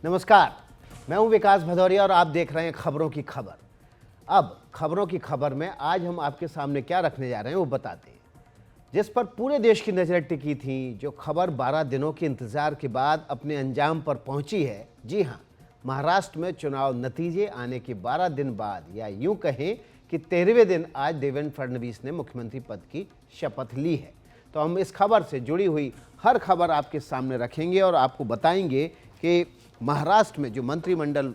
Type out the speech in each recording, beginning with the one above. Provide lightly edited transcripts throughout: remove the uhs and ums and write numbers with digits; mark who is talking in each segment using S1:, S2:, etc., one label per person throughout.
S1: नमस्कार, मैं हूं विकास भदौरिया और आप देख रहे हैं खबरों की खबर। अब खबरों की खबर में आज हम आपके सामने क्या रखने जा रहे हैं वो बताते हैं, जिस पर पूरे देश की नज़र टिकी थी, जो खबर 12 दिनों के इंतजार के बाद अपने अंजाम पर पहुंची है। जी हां, महाराष्ट्र में चुनाव नतीजे आने के 12 दिन बाद, या यूं कहें कि 13वें दिन आज देवेंद्र फडणवीस ने मुख्यमंत्री पद की शपथ ली है। तो हम इस खबर से जुड़ी हुई हर खबर आपके सामने रखेंगे और आपको बताएंगे कि महाराष्ट्र में जो मंत्रिमंडल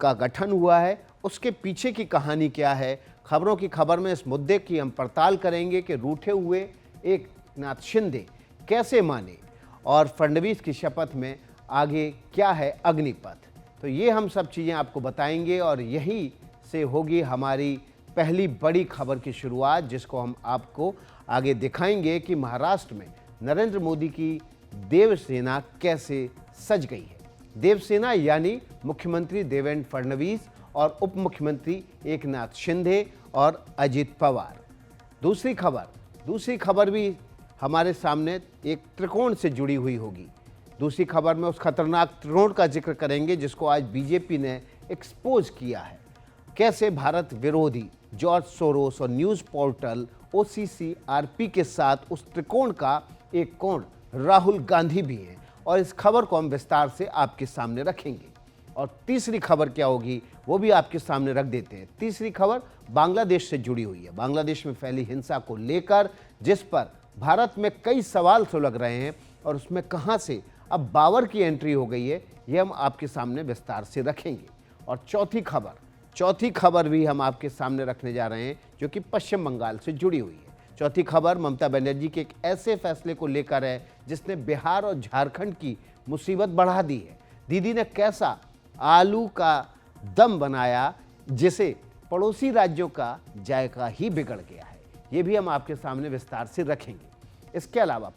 S1: का गठन हुआ है उसके पीछे की कहानी क्या है। खबरों की खबर में इस मुद्दे की हम पड़ताल करेंगे कि रूठे हुए एकनाथ शिंदे कैसे माने और फडणवीस की शपथ में आगे क्या है अग्निपथ। तो ये हम सब चीज़ें आपको बताएंगे और यही से होगी हमारी पहली बड़ी खबर की शुरुआत, जिसको हम आपको आगे दिखाएंगे कि महाराष्ट्र में नरेंद्र मोदी की देवसेना कैसे सज गई है। देवसेना यानी मुख्यमंत्री देवेंद्र फडणवीस और उप मुख्यमंत्री एकनाथ शिंदे और अजित पवार। दूसरी खबर भी हमारे सामने एक त्रिकोण से जुड़ी हुई होगी। दूसरी खबर में उस खतरनाक त्रिकोण का जिक्र करेंगे जिसको आज बीजेपी ने एक्सपोज किया है। कैसे भारत विरोधी जॉर्ज सोरोस और न्यूज़ पोर्टल OCCRP के साथ उस त्रिकोण का एक कोण राहुल गांधी भी हैं, और इस खबर को हम विस्तार से आपके सामने रखेंगे। और तीसरी खबर क्या होगी वो भी आपके सामने रख देते हैं। तीसरी खबर बांग्लादेश से जुड़ी हुई है। बांग्लादेश में फैली हिंसा को लेकर, जिस पर भारत में कई सवाल सुलग रहे हैं और उसमें कहां से अब बाबर की एंट्री हो गई है, ये हम आपके सामने विस्तार से रखेंगे। और चौथी खबर भी हम आपके सामने रखने जा रहे हैं जो कि पश्चिम बंगाल से जुड़ी हुई है। चौथी खबर ममता बनर्जी के एक ऐसे फैसले को लेकर है जिसने बिहार और झारखंड की मुसीबत बढ़ा दी है। दीदी ने कैसा आलू का दम बनाया जिसे पड़ोसी राज्यों का जायका ही बिगड़ गया है, ये भी हम आपके सामने विस्तार से रखेंगे। इसके अलावा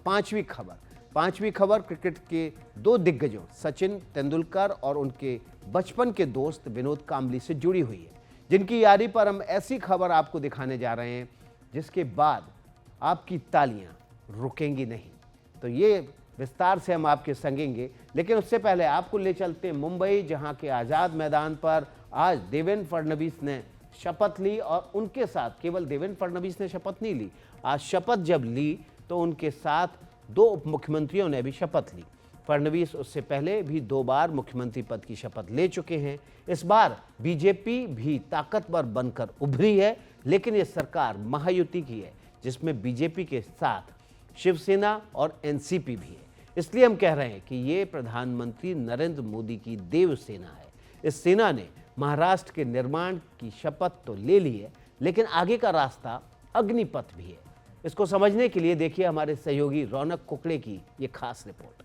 S1: पांचवी खबर क्रिकेट के दो दिग्गजों सचिन तेंदुलकर और उनके बचपन के दोस्त विनोद कांबली से जुड़ी हुई है, जिनकी यारी पर हम ऐसी खबर आपको दिखाने जा रहे हैं जिसके बाद आपकी तालियां रुकेंगी नहीं। तो ये विस्तार से हम आपके संगेंगे, लेकिन उससे पहले आपको ले चलते हैं मुंबई, जहां के आज़ाद मैदान पर आज देवेंद्र फडणवीस ने शपथ ली। और उनके साथ केवल देवेंद्र फडणवीस ने शपथ नहीं ली, आज शपथ जब ली तो उनके साथ दो उप मुख्यमंत्रियों ने भी शपथ ली। फडणवीस उससे पहले भी 2 बार मुख्यमंत्री पद की शपथ ले चुके हैं। इस बार बीजेपी भी ताकतवर बनकर उभरी है, लेकिन ये सरकार महायुति की है जिसमें बीजेपी के साथ शिवसेना और एनसीपी भी है। इसलिए हम कह रहे हैं कि ये प्रधानमंत्री नरेंद्र मोदी की देवसेना है। इस सेना ने महाराष्ट्र के निर्माण की शपथ तो ले ली है, लेकिन आगे का रास्ता अग्निपथ भी है। इसको समझने के लिए देखिए हमारे सहयोगी रौनक कुकड़े की ये खास रिपोर्ट।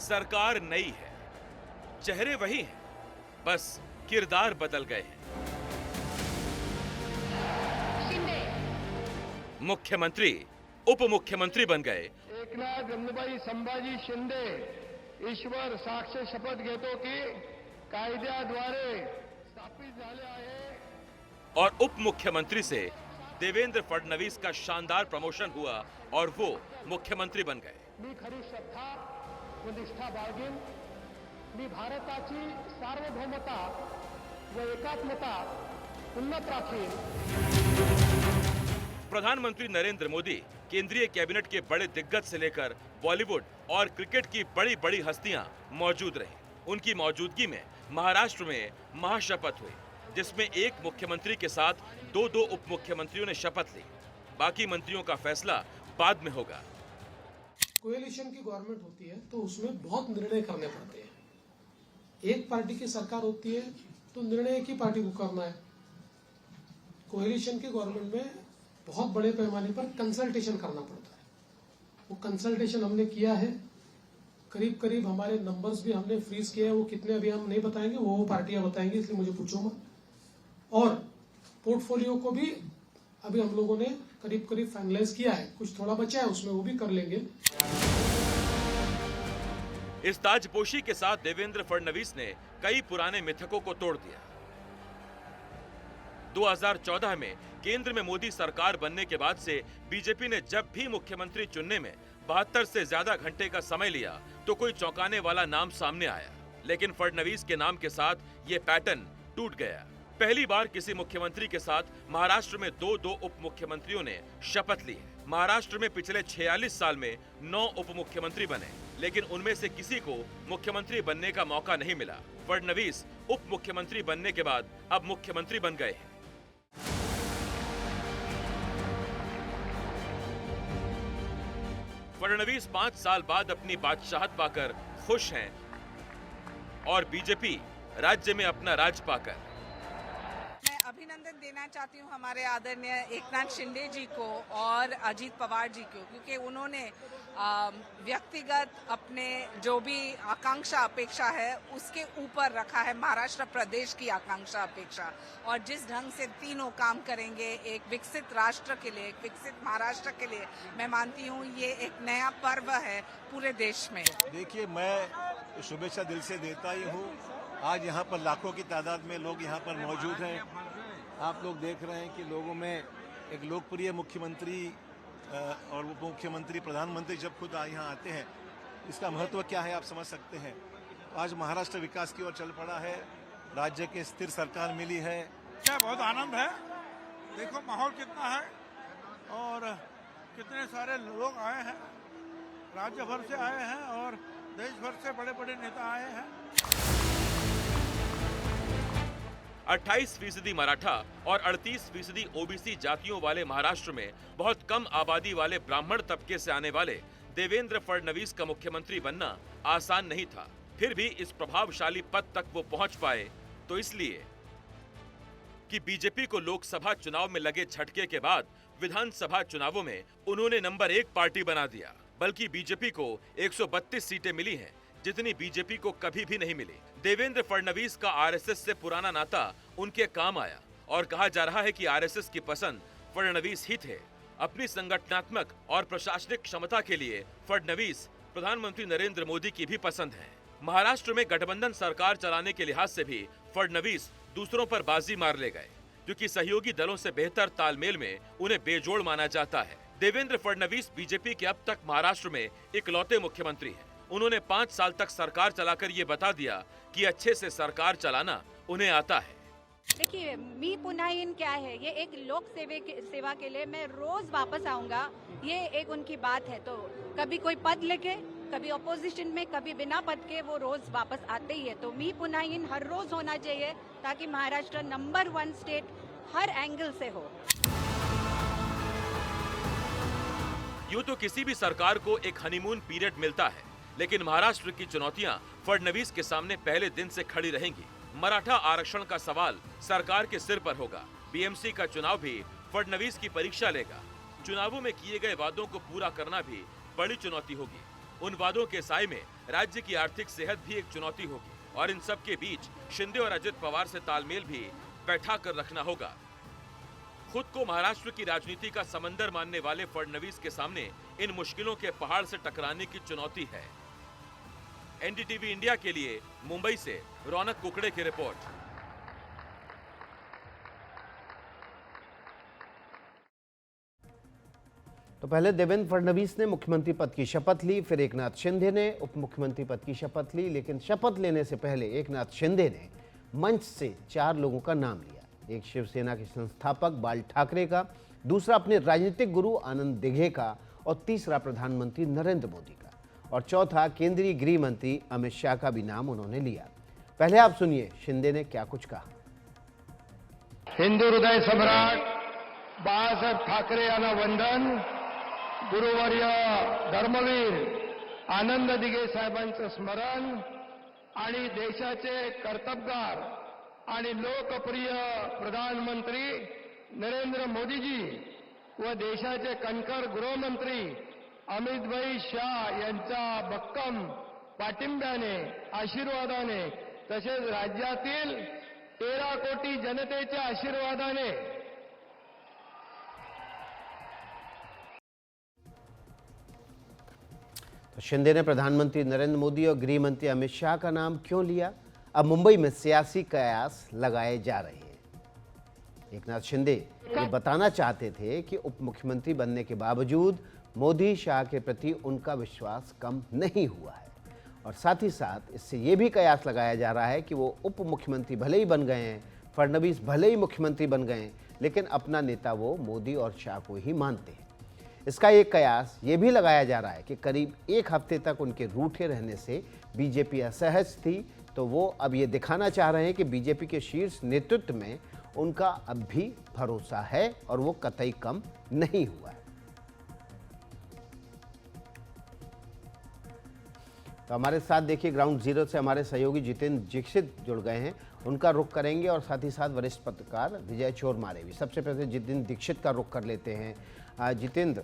S2: सरकार नई है, चेहरे वही हैं, बस किरदार बदल गए हैं। मुख्यमंत्री उप मुख्यमंत्री बन गए।
S3: एकनाथ रमणभाई संभाजी शिंदे ईश्वर साक्ष शपथ घेतो की कायद्याद्वारे स्थापित झाले आहे।
S2: और उप मुख्यमंत्री से देवेंद्र फडणवीस का शानदार प्रमोशन हुआ और वो मुख्यमंत्री बन गए।
S3: मी खरी श्रद्धा व निष्ठा बाळगीन, मी भारताची सार्वभौमता व एकात्मता उन्नत राखीन।
S2: प्रधानमंत्री नरेंद्र मोदी केंद्रीय कैबिनेट के बड़े दिग्गज से लेकर बॉलीवुड और क्रिकेट की बड़ी बड़ी हस्तियां मौजूद रहीं। उनकी मौजूदगी में महाराष्ट्र में महाशपथ हुई, जिसमें एक मुख्यमंत्री के साथ 2 उप मुख्यमंत्रियों ने शपथ ली। बाकी मंत्रियों का फैसला बाद में होगा।
S4: कोएलिशन की गवर्नमेंट होती है तो उसमें बहुत निर्णय करने पड़ते हैं। एक पार्टी की सरकार होती है तो निर्णय एक ही पार्टी को करना है। कोएलिशन की गवर्नमेंट में बहुत बड़े पैमाने पर कंसल्टेशन करना पड़ता है। वो कंसल्टेशन हमने किया है, करीब करीब हमारे नंबर्स भी हमने फ्रीज किए हैं। वो कितने अभी हम नहीं बताएंगे, वो पार्टियां बताएंगी, इसलिए मुझे पूछो मत। और पोर्टफोलियो को भी अभी हम लोगों ने करीब करीब फाइनलाइज किया है, कुछ थोड़ा बचा है उसमें, वो भी कर लेंगे।
S2: इस ताजपोशी के साथ देवेंद्र फडणवीस ने कई पुराने मिथकों को तोड़ दिया। 2014 में केंद्र में मोदी सरकार बनने के बाद से बीजेपी ने जब भी मुख्यमंत्री चुनने में 72 से ज्यादा घंटे का समय लिया तो कोई चौंकाने वाला नाम सामने आया। लेकिन फडणवीस के नाम के साथ ये पैटर्न टूट गया। पहली बार किसी मुख्यमंत्री के साथ महाराष्ट्र में दो उप मुख्यमंत्रियों ने शपथ ली है। महाराष्ट्र में पिछले 46 साल में 9 उप मुख्यमंत्री बने, लेकिन उनमें से किसी को मुख्यमंत्री बनने का मौका नहीं मिला। फडणवीस उप मुख्यमंत्री बनने के बाद अब मुख्यमंत्री बन गए हैं। फडणवीस 5 साल बाद अपनी बादशाहत पाकर खुश हैं और बीजेपी राज्य में अपना राज पाकर।
S5: मैं अभिनंदन देना चाहती हूं हमारे आदरणीय एकनाथ शिंदे जी को और अजीत पवार जी को, क्योंकि उन्होंने व्यक्तिगत अपने जो भी आकांक्षा अपेक्षा है उसके ऊपर रखा है महाराष्ट्र प्रदेश की आकांक्षा अपेक्षा। और जिस ढंग से तीनों काम करेंगे एक विकसित राष्ट्र के लिए, एक विकसित महाराष्ट्र के लिए, मैं मानती हूँ ये एक नया पर्व है पूरे देश में।
S6: देखिए, मैं शुभेच्छा दिल से देता ही हूँ। आज यहाँ पर लाखों की तादाद में लोग यहाँ पर मौजूद हैं। आप लोग देख रहे हैं कि लोगों में एक लोकप्रिय मुख्यमंत्री और उप मुख्यमंत्री, प्रधानमंत्री जब खुद यहाँ आते हैं, इसका महत्व क्या है आप समझ सकते हैं। आज महाराष्ट्र विकास की ओर चल पड़ा है, राज्य की स्थिर सरकार मिली है।
S7: क्या बहुत आनंद है। देखो माहौल कितना है और कितने सारे लोग आए हैं, राज्य भर से आए हैं और देश भर से बड़े बड़े नेता आए हैं।
S2: 28% मराठा और 38% ओबीसी जातियों वाले महाराष्ट्र में बहुत कम आबादी वाले ब्राह्मण तबके से आने वाले देवेंद्र फडणवीस का मुख्यमंत्री बनना आसान नहीं था। फिर भी इस प्रभावशाली पद तक वो पहुंच पाए तो इसलिए कि बीजेपी को लोकसभा चुनाव में लगे झटके के बाद विधानसभा चुनावों में उन्होंने नंबर 1 पार्टी बना दिया। बल्कि बीजेपी को 132 सीटें मिली हैं, जितनी बीजेपी को कभी भी नहीं मिली। देवेंद्र फडणवीस का आरएसएस से पुराना नाता उनके काम आया और कहा जा रहा है कि आरएसएस की पसंद फडणवीस ही थे। अपनी संगठनात्मक और प्रशासनिक क्षमता के लिए फडणवीस प्रधानमंत्री नरेंद्र मोदी की भी पसंद है। महाराष्ट्र में गठबंधन सरकार चलाने के लिहाज से भी फडणवीस दूसरों पर बाजी मार ले गए, क्योंकि सहयोगी दलों से बेहतर तालमेल में उन्हें बेजोड़ माना जाता है। देवेंद्र फडणवीस बीजेपी के अब तक महाराष्ट्र में इकलौते मुख्यमंत्री हैं। उन्होंने 5 साल तक सरकार चलाकर ये बता दिया कि अच्छे से सरकार चलाना उन्हें आता है।
S8: देखिए, मी पुन्हा इन क्या है, ये एक लोक सेवा के लिए मैं रोज वापस आऊंगा, ये एक उनकी बात है। तो कभी कोई पद लेके, कभी ऑपोजिशन में, कभी बिना पद के वो रोज वापस आते ही है। तो मी पुन्हा इन हर रोज होना चाहिए ताकि महाराष्ट्र नंबर 1 स्टेट हर एंगल से हो।
S2: यूं तो किसी भी सरकार को एक हनीमून पीरियड मिलता है, लेकिन महाराष्ट्र की चुनौतियां फडणवीस के सामने पहले दिन से खड़ी रहेंगी। मराठा आरक्षण का सवाल सरकार के सिर पर होगा। बीएमसी का चुनाव भी फडणवीस की परीक्षा लेगा। चुनावों में किए गए वादों को पूरा करना भी बड़ी चुनौती होगी। उन वादों के साए में राज्य की आर्थिक सेहत भी एक चुनौती होगी और इन सब के बीच शिंदे और अजित पवार से तालमेल भी बैठा कर रखना होगा। खुद को महाराष्ट्र की राजनीति का समंदर मानने वाले फडणवीस के सामने इन मुश्किलों के पहाड़ से टकराने की चुनौती है। एनडीटीवी इंडिया के लिए मुंबई से रौनक कुकड़े की रिपोर्ट।
S1: तो पहले देवेंद्र फडणवीस ने मुख्यमंत्री पद की शपथ ली, फिर एकनाथ शिंदे ने उप मुख्यमंत्री पद की शपथ ली। लेकिन शपथ लेने से पहले एकनाथ शिंदे ने मंच से 4 लोगों का नाम लिया। एक शिवसेना के संस्थापक बाल ठाकरे का, दूसरा अपने राजनीतिक गुरु आनंद दिघे का और तीसरा प्रधानमंत्री नरेंद्र मोदी का और चौथा केंद्रीय गृह मंत्री अमित शाह का भी नाम उन्होंने लिया। पहले आप सुनिए शिंदे ने क्या कुछ कहा।
S3: हिंदू हृदय सम्राट बाळासाहेब ठाकरे यांना वंदन। गुरुवर्य धर्मवीर आनंद दिघे साहेबांचं स्मरण आणि देशाचे कर्तबगार आणि लोकप्रिय प्रधानमंत्री नरेंद्र मोदीजी व देशाचे कणखर गृहमंत्री अमितभाई शाह यांच्या भक्कम पाठिंब्याने, आशीर्वादाने तसेच राज्यातील 13 कोटी जनतेच्या आशीर्वादाने
S1: तो शिंदे ने प्रधानमंत्री नरेंद्र मोदी और गृह मंत्री अमित शाह का नाम क्यों लिया? अब मुंबई में सियासी कयास लगाए जा रहे हैं। एकनाथ शिंदे ये बताना चाहते थे कि उप मुख्यमंत्री बनने के बावजूद मोदी शाह के प्रति उनका विश्वास कम नहीं हुआ है, और साथ ही साथ इससे ये भी कयास लगाया जा रहा है कि वो उप मुख्यमंत्री भले ही बन गए हैं, फडणवीस भले ही मुख्यमंत्री बन गए हैं, लेकिन अपना नेता वो मोदी और शाह को ही मानते हैं। इसका एक कयास ये भी लगाया जा रहा है कि करीब एक हफ्ते तक उनके रूठे रहने से बीजेपी असहज थी, तो वो अब ये दिखाना चाह रहे हैं कि बीजेपी के शीर्ष नेतृत्व में उनका अब भी भरोसा है और वो कतई कम नहीं हुआ है। तो हमारे साथ देखिए ग्राउंड जीरो से हमारे सहयोगी जितेंद्र दीक्षित जुड़ गए हैं, उनका रुख करेंगे, और साथ ही साथ वरिष्ठ पत्रकार विजय चोरमारे भी। सबसे पहले जितेंद्र दीक्षित का रुख कर लेते हैं। जितेंद्र,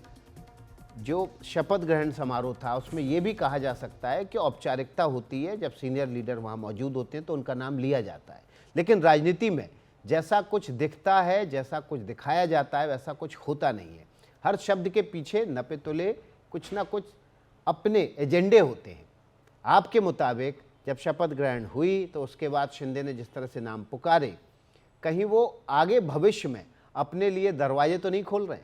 S1: जो शपथ ग्रहण समारोह था उसमें यह भी कहा जा सकता है कि औपचारिकता होती है, जब सीनियर लीडर वहाँ मौजूद होते हैं तो उनका नाम लिया जाता है, लेकिन राजनीति में जैसा कुछ दिखता है, जैसा कुछ दिखाया जाता है, वैसा कुछ होता नहीं है। हर शब्द के पीछे नपे तुले कुछ ना कुछ अपने एजेंडे होते हैं। आपके मुताबिक जब शपथ ग्रहण हुई तो उसके बाद शिंदे ने जिस तरह से नाम पुकारे, कहीं वो आगे भविष्य में अपने लिए दरवाजे तो नहीं खोल रहे?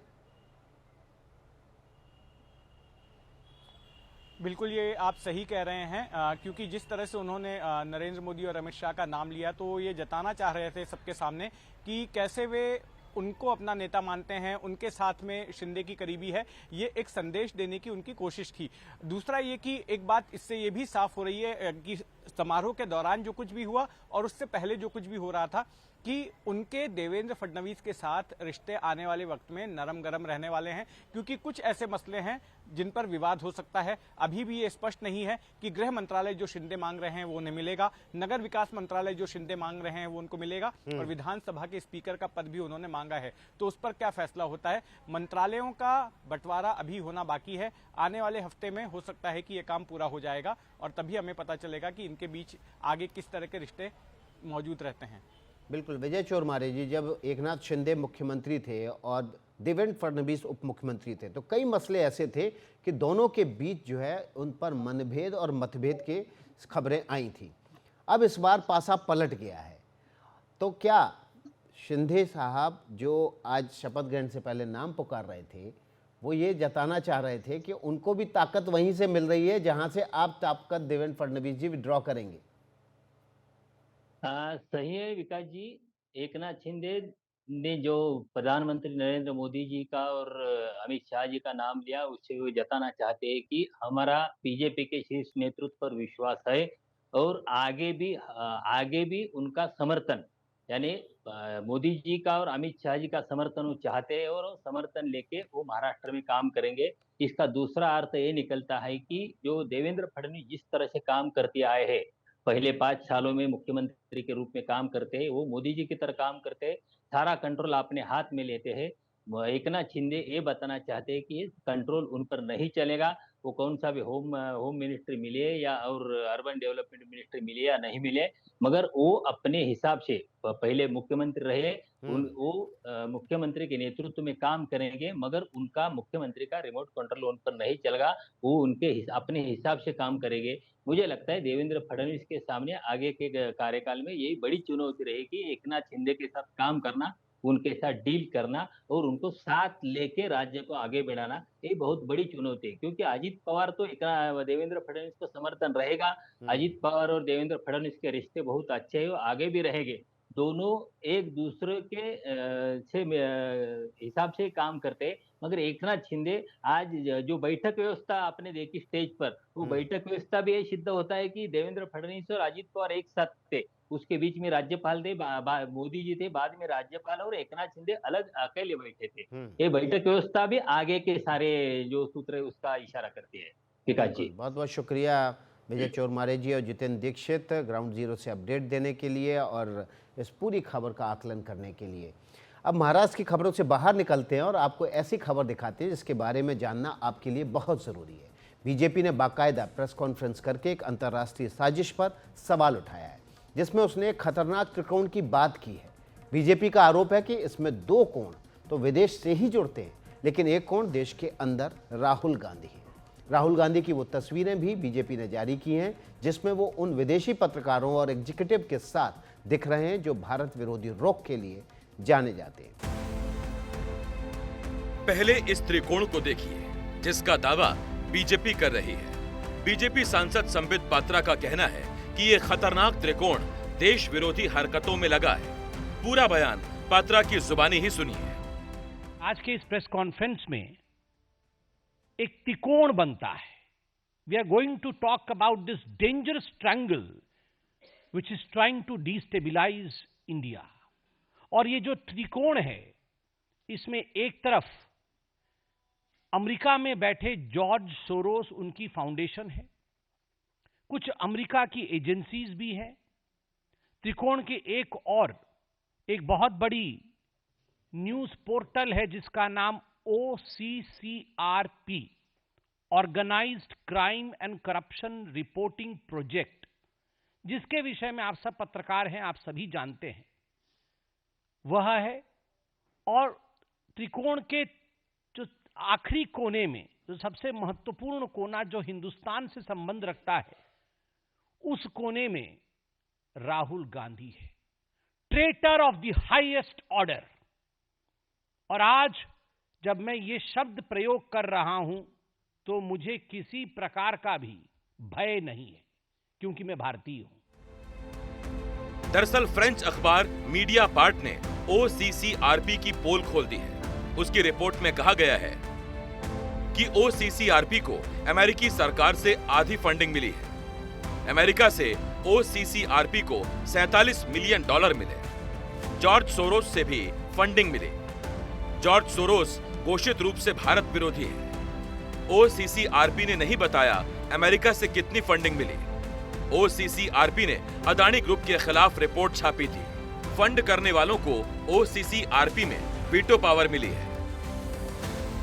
S9: बिल्कुल, ये आप सही कह रहे हैं, क्योंकि जिस तरह से उन्होंने नरेंद्र मोदी और अमित शाह का नाम लिया, तो ये जताना चाह रहे थे सबके सामने कि कैसे वे उनको अपना नेता मानते हैं, उनके साथ में शिंदे की करीबी है। ये एक संदेश देने की उनकी कोशिश थी। दूसरा ये कि एक बात इससे ये भी साफ हो रही है कि समारोह के दौरान जो कुछ भी हुआ और उससे पहले जो कुछ भी हो रहा था, कि उनके देवेंद्र फडणवीस के साथ रिश्ते आने वाले वक्त में नरम गरम रहने वाले हैं, क्योंकि कुछ ऐसे मसले हैं जिन पर विवाद हो सकता है। अभी भी ये स्पष्ट नहीं है कि गृह मंत्रालय जो शिंदे मांग रहे हैं वो उन्हें मिलेगा, नगर विकास मंत्रालय जो शिंदे मांग रहे हैं वो उनको मिलेगा, और विधानसभा के स्पीकर का पद भी उन्होंने मांगा है। तो उस पर क्या फैसला होता है? मंत्रालयों का बंटवारा अभी होना बाकी है। आने वाले हफ्ते में हो सकता है कि ये काम पूरा हो जाएगा, और तभी हमें पता चलेगा कि इनके बीच आगे किस तरह के रिश्ते मौजूद रहते हैं।
S1: बिल्कुल विजय चोरमारे जी, जब एकनाथ शिंदे मुख्यमंत्री थे और देवेंद्र फडणवीस उप मुख्यमंत्री थे, तो कई मसले ऐसे थे कि दोनों के बीच जो है उन पर मनभेद और मतभेद के खबरें आई थी। अब इस बार पासा पलट गया है, तो क्या शिंदे साहब जो आज शपथ ग्रहण से पहले नाम पुकार रहे थे, वो ये जताना चाह रहे थे कि उनको भी ताकत वहीं से मिल रही है जहां से आप ताकत देवेंद्र फडणवीस जी विड्रॉ करेंगे?
S10: सही है विकास जी। एकनाथ शिंदे ने जो प्रधानमंत्री नरेंद्र मोदी जी का और अमित शाह जी का नाम लिया, उससे वो जताना चाहते हैं कि हमारा बीजेपी के शीर्ष नेतृत्व पर विश्वास है, और आगे भी उनका समर्थन, यानी मोदी जी का और अमित शाह जी का समर्थन वो चाहते हैं, और समर्थन लेके वो महाराष्ट्र में काम करेंगे। इसका दूसरा अर्थ ये निकलता है कि जो देवेंद्र फडणवीस जिस तरह से काम करते आए हैं, पहले 5 सालों में मुख्यमंत्री के रूप में काम करते हैं, वो मोदी जी की तरह काम करते हैं, सारा कंट्रोल अपने हाथ में लेते हैं। एकनाथ शिंदे ये बताना चाहते हैं कि कंट्रोल उन पर नहीं चलेगा। वो कौन सा भी होम मिनिस्ट्री मिले या और अर्बन डेवलपमेंट मिनिस्ट्री मिले या नहीं मिले, मगर वो अपने हिसाब से पहले मुख्यमंत्री रहे, मुख्यमंत्री के नेतृत्व में काम करेंगे, मगर उनका मुख्यमंत्री का रिमोट कंट्रोल उन पर नहीं चलेगा। वो अपने हिसाब से काम करेंगे। मुझे लगता है देवेंद्र फडणवीस के सामने आगे के कार्यकाल में यही बड़ी चुनौती रहेगी, एकनाथ शिंदे के साथ काम करना, उनके साथ डील करना और उनको साथ लेके राज्य को आगे बढ़ाना। ये बहुत बड़ी चुनौती है, क्योंकि अजीत पवार तो देवेंद्र फडणवीस को समर्थन रहेगा। अजीत पवार और देवेंद्र फडणवीस के रिश्ते बहुत अच्छे हैं, आगे भी रहेंगे। दोनों एक दूसरे के हिसाब से काम करते हैं, मगर एकनाथ शिंदे आज जो बैठक व्यवस्था आपने देखी स्टेज पर, वो बैठक व्यवस्था भी ये सिद्ध होता है कि देवेंद्र फडणवीस और अजीत पवार एक साथ थे। उसके बीच में राज्यपाल थे, मोदी जी थे, बाद में राज्यपाल, और एकनाथ शिंदे अलग अकेले बैठे थे। ये बैठक व्यवस्था भी आगे के सारे जो सूत्र है उसका इशारा करती है। विकास जी,
S1: बहुत बहुत शुक्रिया विजय चोरमारे जी और जितेंद्र दीक्षित ग्राउंड जीरो से अपडेट देने के लिए और इस पूरी खबर का आकलन करने के लिए। अब महाराष्ट्र की खबरों से बाहर निकलते हैं और आपको ऐसी खबर दिखाते हैं जिसके बारे में जानना आपके लिए बहुत ज़रूरी है। बीजेपी ने बाकायदा प्रेस कॉन्फ्रेंस करके एक अंतर्राष्ट्रीय साजिश पर सवाल उठाया है, जिसमें उसने एक खतरनाक त्रिकोण की बात की है। बीजेपी का आरोप है कि इसमें 2 कोण तो विदेश से ही जुड़ते हैं, लेकिन एक कोण देश के अंदर राहुल गांधी है। राहुल गांधी की वो तस्वीरें भी बीजेपी ने जारी की हैं जिसमें वो उन विदेशी पत्रकारों और एग्जीक्यूटिव के साथ दिख रहे हैं जो भारत विरोधी रुख के लिए जाने जाते हैं।
S2: पहले इस त्रिकोण को देखिए जिसका दावा बीजेपी कर रही है। बीजेपी सांसद संबित पात्रा का कहना है कि ये खतरनाक त्रिकोण देश विरोधी हरकतों में लगा है। पूरा बयान पात्रा की जुबानी ही सुनिए।
S11: आज के इस प्रेस कॉन्फ्रेंस में एक त्रिकोण बनता है। We are going to talk about this dangerous triangle which is trying to destabilize India. और ये जो त्रिकोण है, इसमें एक तरफ अमेरिका में बैठे जॉर्ज सोरोस, उनकी फाउंडेशन है, कुछ अमेरिका की एजेंसीज भी हैं। त्रिकोण के एक और एक बहुत बड़ी न्यूज पोर्टल है जिसका नाम OCCRP, organized crime and corruption reporting project, जिसके विषय में आप सब पत्रकार हैं, आप सभी जानते हैं, वह है। और त्रिकोण के जो आखिरी कोने में, जो सबसे महत्वपूर्ण कोना जो हिंदुस्तान से संबंध रखता है, उस कोने में राहुल गांधी है, traitor of the highest order. और आज जब मैं ये शब्द प्रयोग कर रहा हूं तो मुझे किसी प्रकार का भी भय नहीं है, क्योंकि मैं भारतीय हूं।
S2: दरअसल फ्रेंच अखबार मीडिया पार्ट ने OCCRP की पोल खोल दी है। उसकी रिपोर्ट में कहा गया है कि OCCRP को अमेरिकी सरकार से आधी फंडिंग मिली है। अमेरिका से OCCRP को $47 मिलियन मिले। जॉर्ज सोरोस से भी फंडिंग मिली। जॉर्ज सोरोस घोषित रूप से भारत विरोधी है। OCCRP ने नहीं बताया अमेरिका से कितनी फंडिंग मिली। OCCRP ने अदानी ग्रुप के खिलाफ रिपोर्ट छापी थी। फंड करने वालों को OCCRP में वीटो पावर मिली है।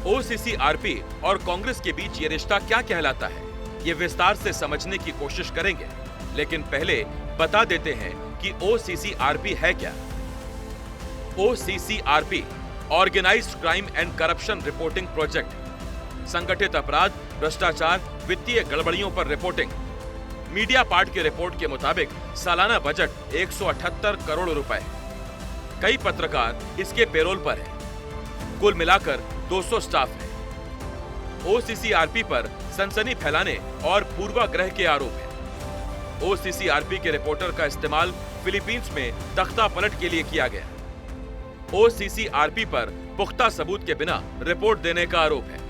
S2: OCCRP और कांग्रेस के बीच ये रिश्ता क्या कहलाता है, ये विस्तार से समझने की कोशिश करेंगे, लेकिन पहले बता देते हैं कि OCCRP है क्या। OCCRP organized crime and corruption reporting project, संगठित अपराध, भ्रष्टाचार, वित्तीय गड़बड़ियों पर रिपोर्टिंग। मीडिया पार्ट की रिपोर्ट के मुताबिक सालाना बजट 178 करोड़ रुपए। कई पत्रकार इसके पेरोल पर हैं। कुल मिलाकर 200 स्टाफ है। OCCRP पर सनसनी फैलाने और पूर्वाग्रह के आरोप है। OCCRP के रिपोर्टर का इस्तेमाल फिलीपींस में तख्ता पलट के लिए किया गया। OCCRP पर पुख्ता सबूत के बिना रिपोर्ट देने का आरोप है।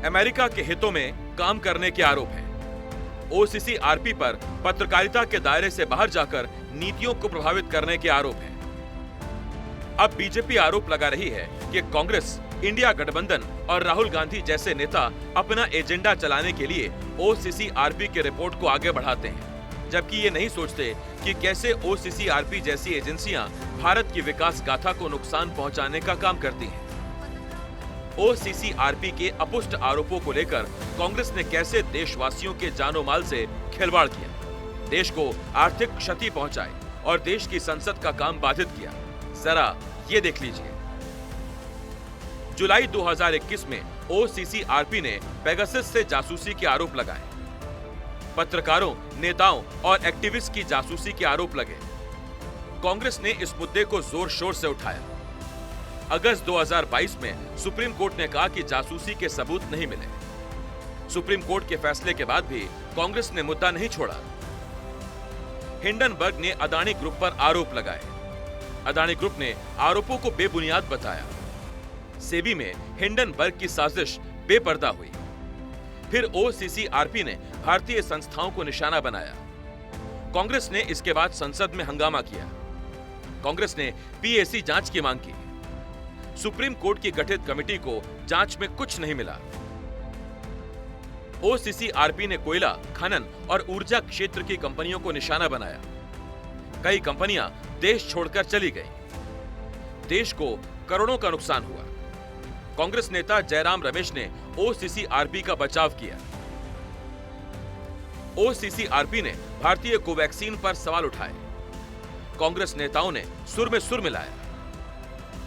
S2: अमेरिका के हितों में काम करने के आरोप है। OCCRP पर पत्रकारिता के दायरे से बाहर जाकर नीतियों को प्रभावित करने के आरोप है। अब बीजेपी आरोप लगा रही है कि कांग्रेस, इंडिया गठबंधन और राहुल गांधी जैसे नेता अपना एजेंडा चलाने के लिए OCCRP के रिपोर्ट को आगे बढ़ाते हैं, जबकि ये नहीं सोचते कि कैसे OCCRP जैसी एजेंसियां भारत की विकास गाथा को नुकसान पहुंचाने का काम करती हैं। OCCRP के अपुष्ट आरोपों को लेकर कांग्रेस ने कैसे देशवासियों के जानो माल से खिलवाड़ किया, देश को आर्थिक क्षति पहुंचाई और देश की संसद का काम बाधित किया, जरा ये देख लीजिए। जुलाई 2021 में OCCRP ने पेगासस से जासूसी के आरोप लगाए। पत्रकारों, नेताओं और एक्टिविस्ट की जासूसी के आरोप लगे। कांग्रेस ने इस मुद्दे को जोर शोर से उठाया। अगस्त 2022 में सुप्रीम कोर्ट ने कहा कि जासूसी के सबूत नहीं मिले। सुप्रीम कोर्ट के फैसले के बाद भी कांग्रेस ने मुद्दा नहीं छोड़ा। हिंडनबर्ग ने अदानी ग्रुप पर आरोप लगाए। अदानी ग्रुप ने आरोपों को बेबुनियाद बताया। सेबी में हिंडनबर्ग की साजिश बेपर्दा हुई। फिर OCCRP ने भारतीय संस्थाओं को निशाना बनाया। कांग्रेस ने इसके बाद संसद में हंगामा किया। कांग्रेस ने PAC जांच की मांग की। सुप्रीम कोर्ट की गठित कमेटी को जांच में कुछ नहीं मिला। OCCRP ने कोयला, खनन और ऊर्जा क्षेत्र की कंपनियों को निशाना बनाया। कई कंपनियां देश छोड़कर चली गईं। देश को करोड़ों का नुकसान हुआ। कांग्रेस नेता जयराम रमेश ने OCCRP का बचाव किया। OCCRP ने भारतीय कोवैक्सीन पर सवाल उठाए। कांग्रेस नेताओं ने सुर में सुर मिलाया।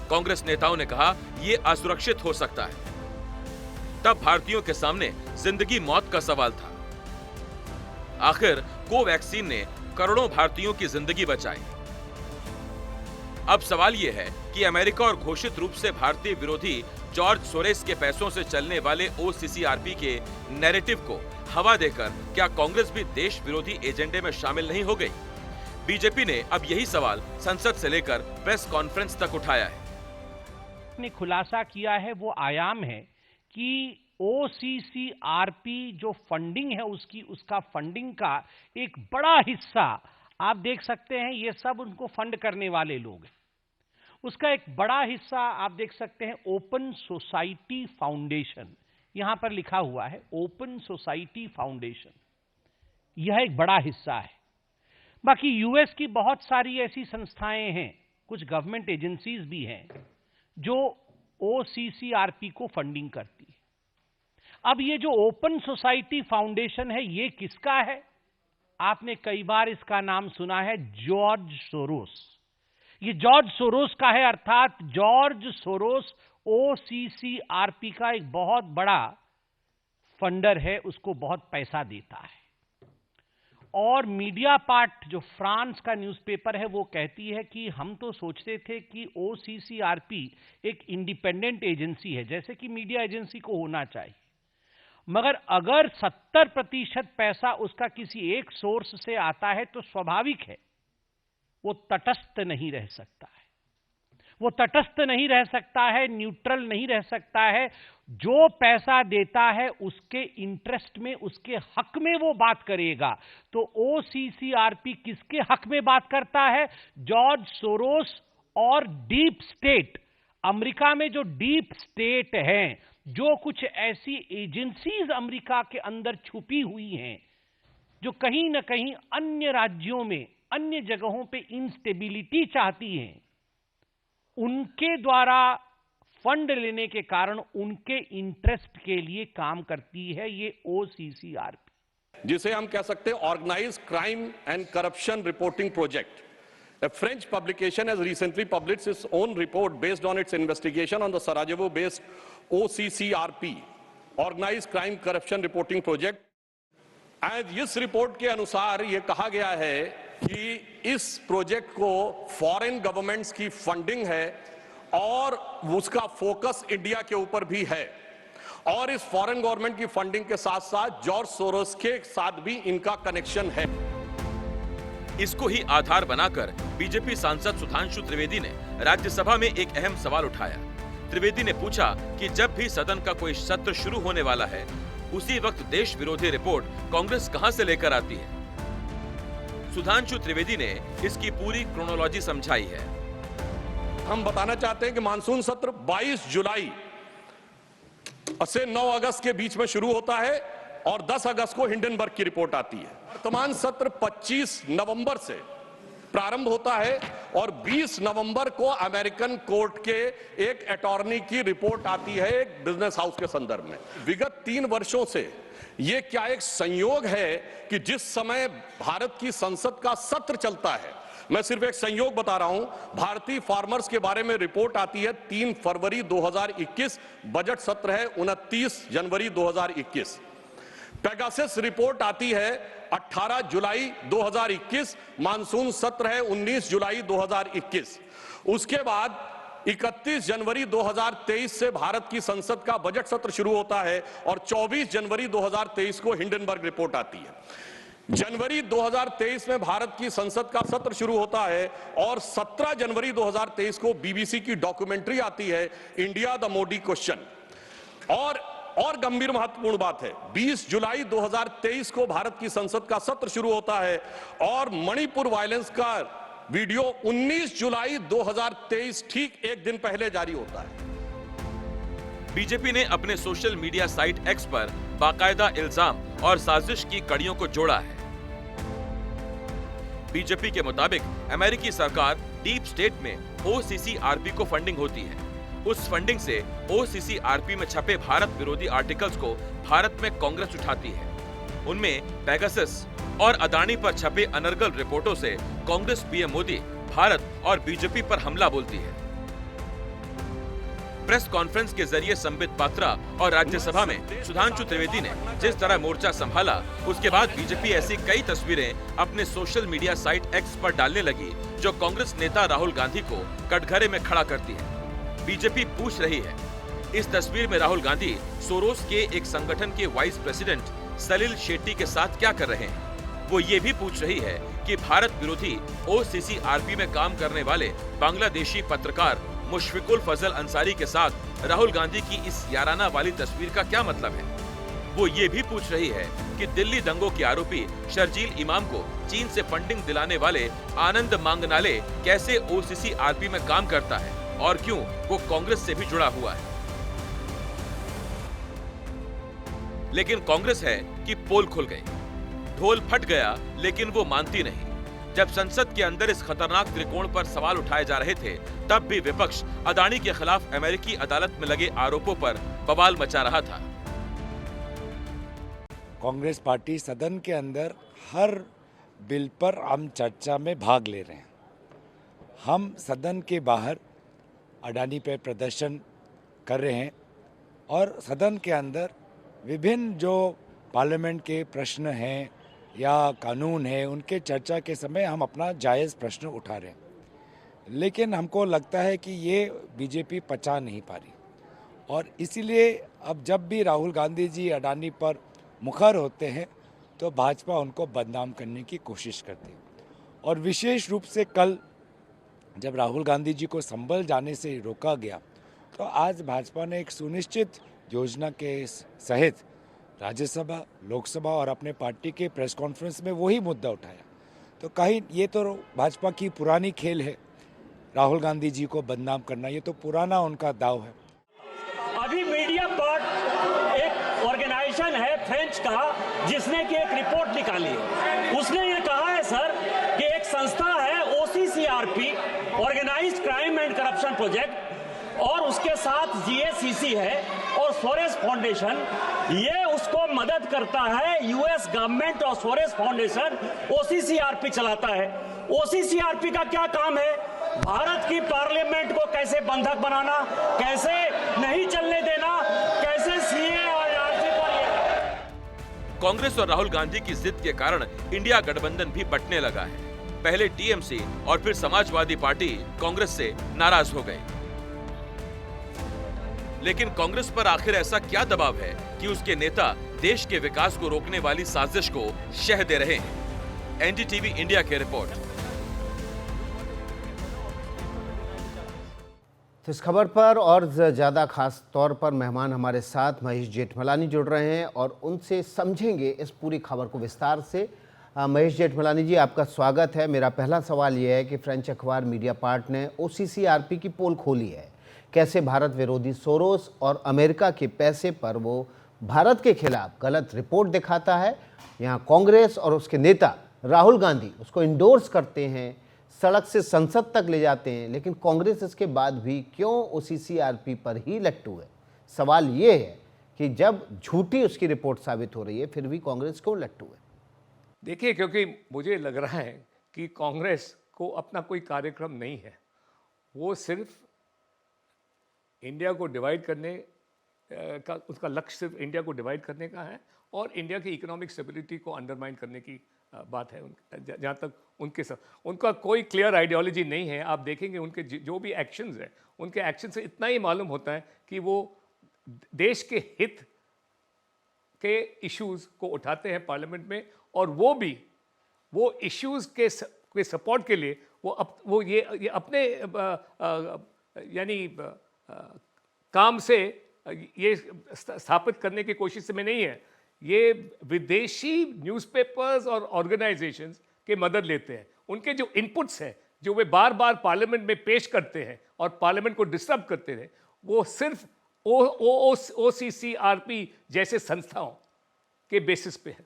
S2: कांग्रेस नेताओं ने कहा यह असुरक्षित हो सकता है। तब भारतीयों के सामने जिंदगी मौत का सवाल था। आखिर कोवैक्सीन ने करोड़ों भारतीयों की जिंदगी बचाई। अब सवाल ये है कि अमेरिका और घोषित रूप से भारतीय विरोधी जॉर्ज सोरेस के पैसों से चलने वाले OCCRP के नैरेटिव को हवा देकर क्या कांग्रेस भी देश विरोधी एजेंडे में शामिल नहीं हो गई? बीजेपी ने अब यही सवाल संसद से लेकर प्रेस कॉन्फ्रेंस तक उठाया है।
S11: ने खुलासा किया है वो आयाम है कि OCCRP जो फंडिंग है उसका फंडिंग का एक बड़ा हिस्सा आप देख सकते हैं, ये सब उनको फंड करने वाले लोग हैं। उसका एक बड़ा हिस्सा आप देख सकते हैं ओपन सोसाइटी फाउंडेशन, यहां पर लिखा हुआ है ओपन सोसाइटी फाउंडेशन, यह एक बड़ा हिस्सा है। बाकी यूएस की बहुत सारी ऐसी संस्थाएं हैं, कुछ गवर्नमेंट एजेंसीज भी हैं जो OCCRP को फंडिंग करती है। अब ये जो ओपन सोसाइटी फाउंडेशन है ये किसका है? आपने कई बार इसका नाम सुना है, जॉर्ज सोरोस। ये जॉर्ज सोरोस का है, अर्थात जॉर्ज सोरोस OCCRP का एक बहुत बड़ा फंडर है, उसको बहुत पैसा देता है। और मीडिया पार्ट जो फ्रांस का न्यूज़पेपर है वो कहती है कि हम तो सोचते थे कि OCCRP एक इंडिपेंडेंट एजेंसी है, जैसे कि मीडिया एजेंसी को होना चाहिए, मगर अगर 70% पैसा उसका किसी एक सोर्स से आता है तो स्वाभाविक है वो तटस्थ नहीं रह सकता है। वो तटस्थ नहीं रह सकता है, न्यूट्रल नहीं रह सकता है। जो पैसा देता है उसके इंटरेस्ट में, उसके हक में वो बात करेगा। तो OCCRP किसके हक में बात करता है? जॉर्ज सोरोस और डीप स्टेट, अमेरिका में जो डीप स्टेट हैं, जो कुछ ऐसी एजेंसीज अमेरिका के अंदर छुपी हुई हैं जो कहीं ना कहीं अन्य राज्यों में, अन्य जगहों पे इंस्टेबिलिटी चाहती हैं, उनके द्वारा फंड लेने के कारण उनके इंटरेस्ट के लिए काम करती है ये OCCRP,
S12: जिसे हम कह सकते हैं organized crime and corruption reporting project. A French publication has recently published its own report based on its investigation on the Sarajevo-based OCCRP, Organized Crime Corruption Reporting Project. आज इस रिपोर्ट के अनुसार ये कहा गया है कि इस प्रोजेक्ट को फॉरेन गवर्नमेंट्स की फंडिंग है और उसका फोकस इंडिया के ऊपर भी है, और इस फॉरेन गवर्नमेंट की फंडिंग के साथ साथ जॉर्ज सोरोस के साथ भी इनका कनेक्शन है।
S2: इसको ही आधार बनाकर बीजेपी सांसद सुधांशु त्रिवेदी ने राज्यसभा में एक अहम सवाल उठाया। त्रिवेदी ने पूछा कि जब भी सदन का कोई सत्र शुरू होने वाला है, उसी वक्त देश विरोधी रिपोर्ट कांग्रेस कहां से लेकर आती है। सुधांशु त्रिवेदी ने इसकी पूरी क्रोनोलॉजी समझाई है।
S12: हम बताना चाहते हैं कि मानसून सत्र 22 जुलाई से 9 अगस्त के बीच में शुरू होता है और 10 अगस्त को हिंडनबर्ग की रिपोर्ट आती है। वर्तमान सत्र 25 नवंबर से प्रारंभ होता है और 20 नवंबर को अमेरिकन कोर्ट के एक अटॉर्नी की रिपोर्ट आती है एक बिजनेस हाउस के संदर्भ में। विगत 3 वर्षों से यह क्या एक संयोग है कि जिस समय भारत की संसद का सत्र चलता है, मैं सिर्फ एक संयोग बता रहा हूं, भारतीय फार्मर्स के बारे में रिपोर्ट आती है 3 फरवरी 2021, बजट सत्र है 29 जनवरी 2021। पेगासस रिपोर्ट आती है 18 जुलाई 2021, मानसून सत्र है 19 जुलाई 2021। उसके बाद 31 जनवरी 2023 से भारत की संसद का बजट सत्र शुरू होता है और 24 जनवरी 2023 को हिंडनबर्ग रिपोर्ट आती है। जनवरी 2023 में भारत की संसद का सत्र शुरू होता है और 17 जनवरी 2023 को बीबीसी की डॉक्यूमेंट्री आती है, इंडिया द मोदी क्वेश्चन। और गंभीर महत्वपूर्ण बात है, 20 जुलाई 2023 को भारत की संसद का सत्र शुरू होता है और मणिपुर वायलेंस का वीडियो 19 जुलाई 2023 ठीक एक दिन पहले जारी होता है।
S2: बीजेपी ने अपने सोशल मीडिया साइट एक्स पर बाकायदा इल्जाम और साजिश की कड़ियों को जोड़ा है। बीजेपी के मुताबिक अमेरिकी सरकार डीप स्टेट में OCCRP को फंडिंग होती है। उस फंडिंग से OCCRP में छपे भारत विरोधी आर्टिकल्स को भारत में कांग्रेस उठाती है। उनमें पेगासस और अदानी पर छपे अनर्गल रिपोर्टों से कांग्रेस पीएम मोदी, भारत और बीजेपी पर हमला बोलती है। प्रेस कॉन्फ्रेंस के जरिए संबित पात्रा और राज्यसभा में सुधांशु त्रिवेदी ने जिस तरह मोर्चा संभाला, उसके बाद बीजेपी ऐसी कई तस्वीरें अपने सोशल मीडिया साइट एक्स पर डालने लगी जो कांग्रेस नेता राहुल गांधी को कटघरे में खड़ा करती है। बीजेपी पूछ रही है, इस तस्वीर में राहुल गांधी सोरोस के एक संगठन के वाइस प्रेसिडेंट सलिल शेट्टी के साथ क्या कर रहे हैं। वो ये भी पूछ रही है कि भारत विरोधी OCCRP में काम करने वाले बांग्लादेशी पत्रकार मुशफिकुल फजल अंसारी के साथ राहुल गांधी की इस याराना वाली तस्वीर का क्या मतलब है। वो ये भी पूछ रही है कि दिल्ली दंगों के आरोपी शर्जील इमाम को चीन से फंडिंग दिलाने वाले आनंद मांगनाले कैसे OCCRP में काम करता है और क्यों वो कांग्रेस से भी जुड़ा हुआ है। लेकिन कांग्रेस है कि पोल खुल गई, ढोल फट गया, लेकिन वो मानती नहीं। जब संसद के अंदर इस खतरनाक त्रिकोण पर सवाल उठाए जा रहे थे, तब भी विपक्ष अदानी के खिलाफ अमेरिकी अदालत में लगे आरोपों पर बवाल मचा रहा था।
S13: कांग्रेस पार्टी सदन के अंदर हर बिल पर हम चर्चा में भाग ले रहे हैं। हम सदन के बाहर अडानी पे प्रदर्शन कर रहे हैं और सदन के अंदर विभिन्न जो पार्लियामेंट के प्रश्न हैं या कानून है, उनके चर्चा के समय हम अपना जायज़ प्रश्न उठा रहे हैं। लेकिन हमको लगता है कि ये बीजेपी पचा नहीं पा रही और इसीलिए अब जब भी राहुल गांधी जी अडानी पर मुखर होते हैं तो भाजपा उनको बदनाम करने की कोशिश करती है। और विशेष रूप से कल जब राहुल गांधी जी को संभल जाने से रोका गया तो आज भाजपा ने एक सुनिश्चित योजना के सहित राज्यसभा, लोकसभा और अपने पार्टी के प्रेस कॉन्फ्रेंस में वही मुद्दा उठाया। तो कहीं ये तो भाजपा की पुरानी खेल है, राहुल गांधी जी को बदनाम करना, ये तो पुराना उनका दाव है।
S14: अभी मीडिया पार्ट एक ऑर्गेनाइजेशन है फ्रेंच का, जिसने की एक रिपोर्ट निकाली है। उसने ये कहा है सर कि एक संस्था है OCCRP, organized crime and corruption project, और उसके साथ GACC है और सोरेस फाउंडेशन, ये उसको मदद करता है। US गवर्नमेंट और सोरेस फाउंडेशन OCCRP चलाता है। OCCRP का क्या काम है? भारत की पार्लियामेंट को कैसे बंधक बनाना, कैसे नहीं चलने देना, कैसे CA और RC पर।
S2: कांग्रेस और राहुल गांधी की जिद के कारण इंडिया गठबंधन भी बंटने लगा है। पहले TMC और फिर समाजवादी पार्टी कांग्रेस से नाराज हो गए। लेकिन कांग्रेस पर आखिर ऐसा क्या दबाव है कि उसके नेता देश के विकास को रोकने वाली साजिश को शह दे रहे हैं। NDTV इंडिया की रिपोर्ट।
S1: तो इस खबर पर और ज़्यादा खास तौर पर मेहमान हमारे साथ महेश जेठमलानी जुड़ रहे हैं और उनसे समझेंगे इस पूरी खबर को विस्तार से। महेश जेठमलानी जी, आपका स्वागत है। मेरा पहला सवाल यह है कि फ्रेंच अखबार मीडिया पार्ट ने OCCRP की पोल खोली है। कैसे भारत विरोधी सोरोस और अमेरिका के पैसे पर वो भारत के खिलाफ गलत रिपोर्ट दिखाता है। यहाँ कांग्रेस और उसके नेता राहुल गांधी उसको इंडोर्स करते हैं, सड़क से संसद तक ले जाते हैं, लेकिन कांग्रेस इसके बाद भी क्यों OCCRP पर ही लट्टू है। सवाल ये है कि जब झूठी उसकी रिपोर्ट साबित हो रही है फिर भी कांग्रेस क्यों लट्टू है।
S15: देखिए, क्योंकि मुझे लग रहा है कि कांग्रेस को अपना कोई कार्यक्रम नहीं है। वो सिर्फ इंडिया को डिवाइड करने का, उसका लक्ष्य सिर्फ इंडिया को डिवाइड करने का है और इंडिया की इकोनॉमिक स्टेबिलिटी को अंडरमाइन करने की बात है। जहाँ तक उनके सब, उनका कोई क्लियर आइडियोलॉजी नहीं है। आप देखेंगे उनके जो भी एक्शंस हैं, उनके एक्शन से इतना ही मालूम होता है कि वो देश के हित के इश्यूज़ को उठाते हैं पार्लियामेंट में, और वो इश्यूज़ के सपोर्ट के लिए वो ये अपने यानी काम से ये स्थापित करने की कोशिश में नहीं है। ये विदेशी न्यूज़पेपर्स और ऑर्गेनाइजेशंस के मदद लेते हैं। उनके जो इनपुट्स हैं, जो वे बार बार पार्लियामेंट में पेश करते हैं और पार्लियामेंट को डिस्टर्ब करते हैं, वो सिर्फ OCCRP जैसे संस्थाओं के बेसिस पे है।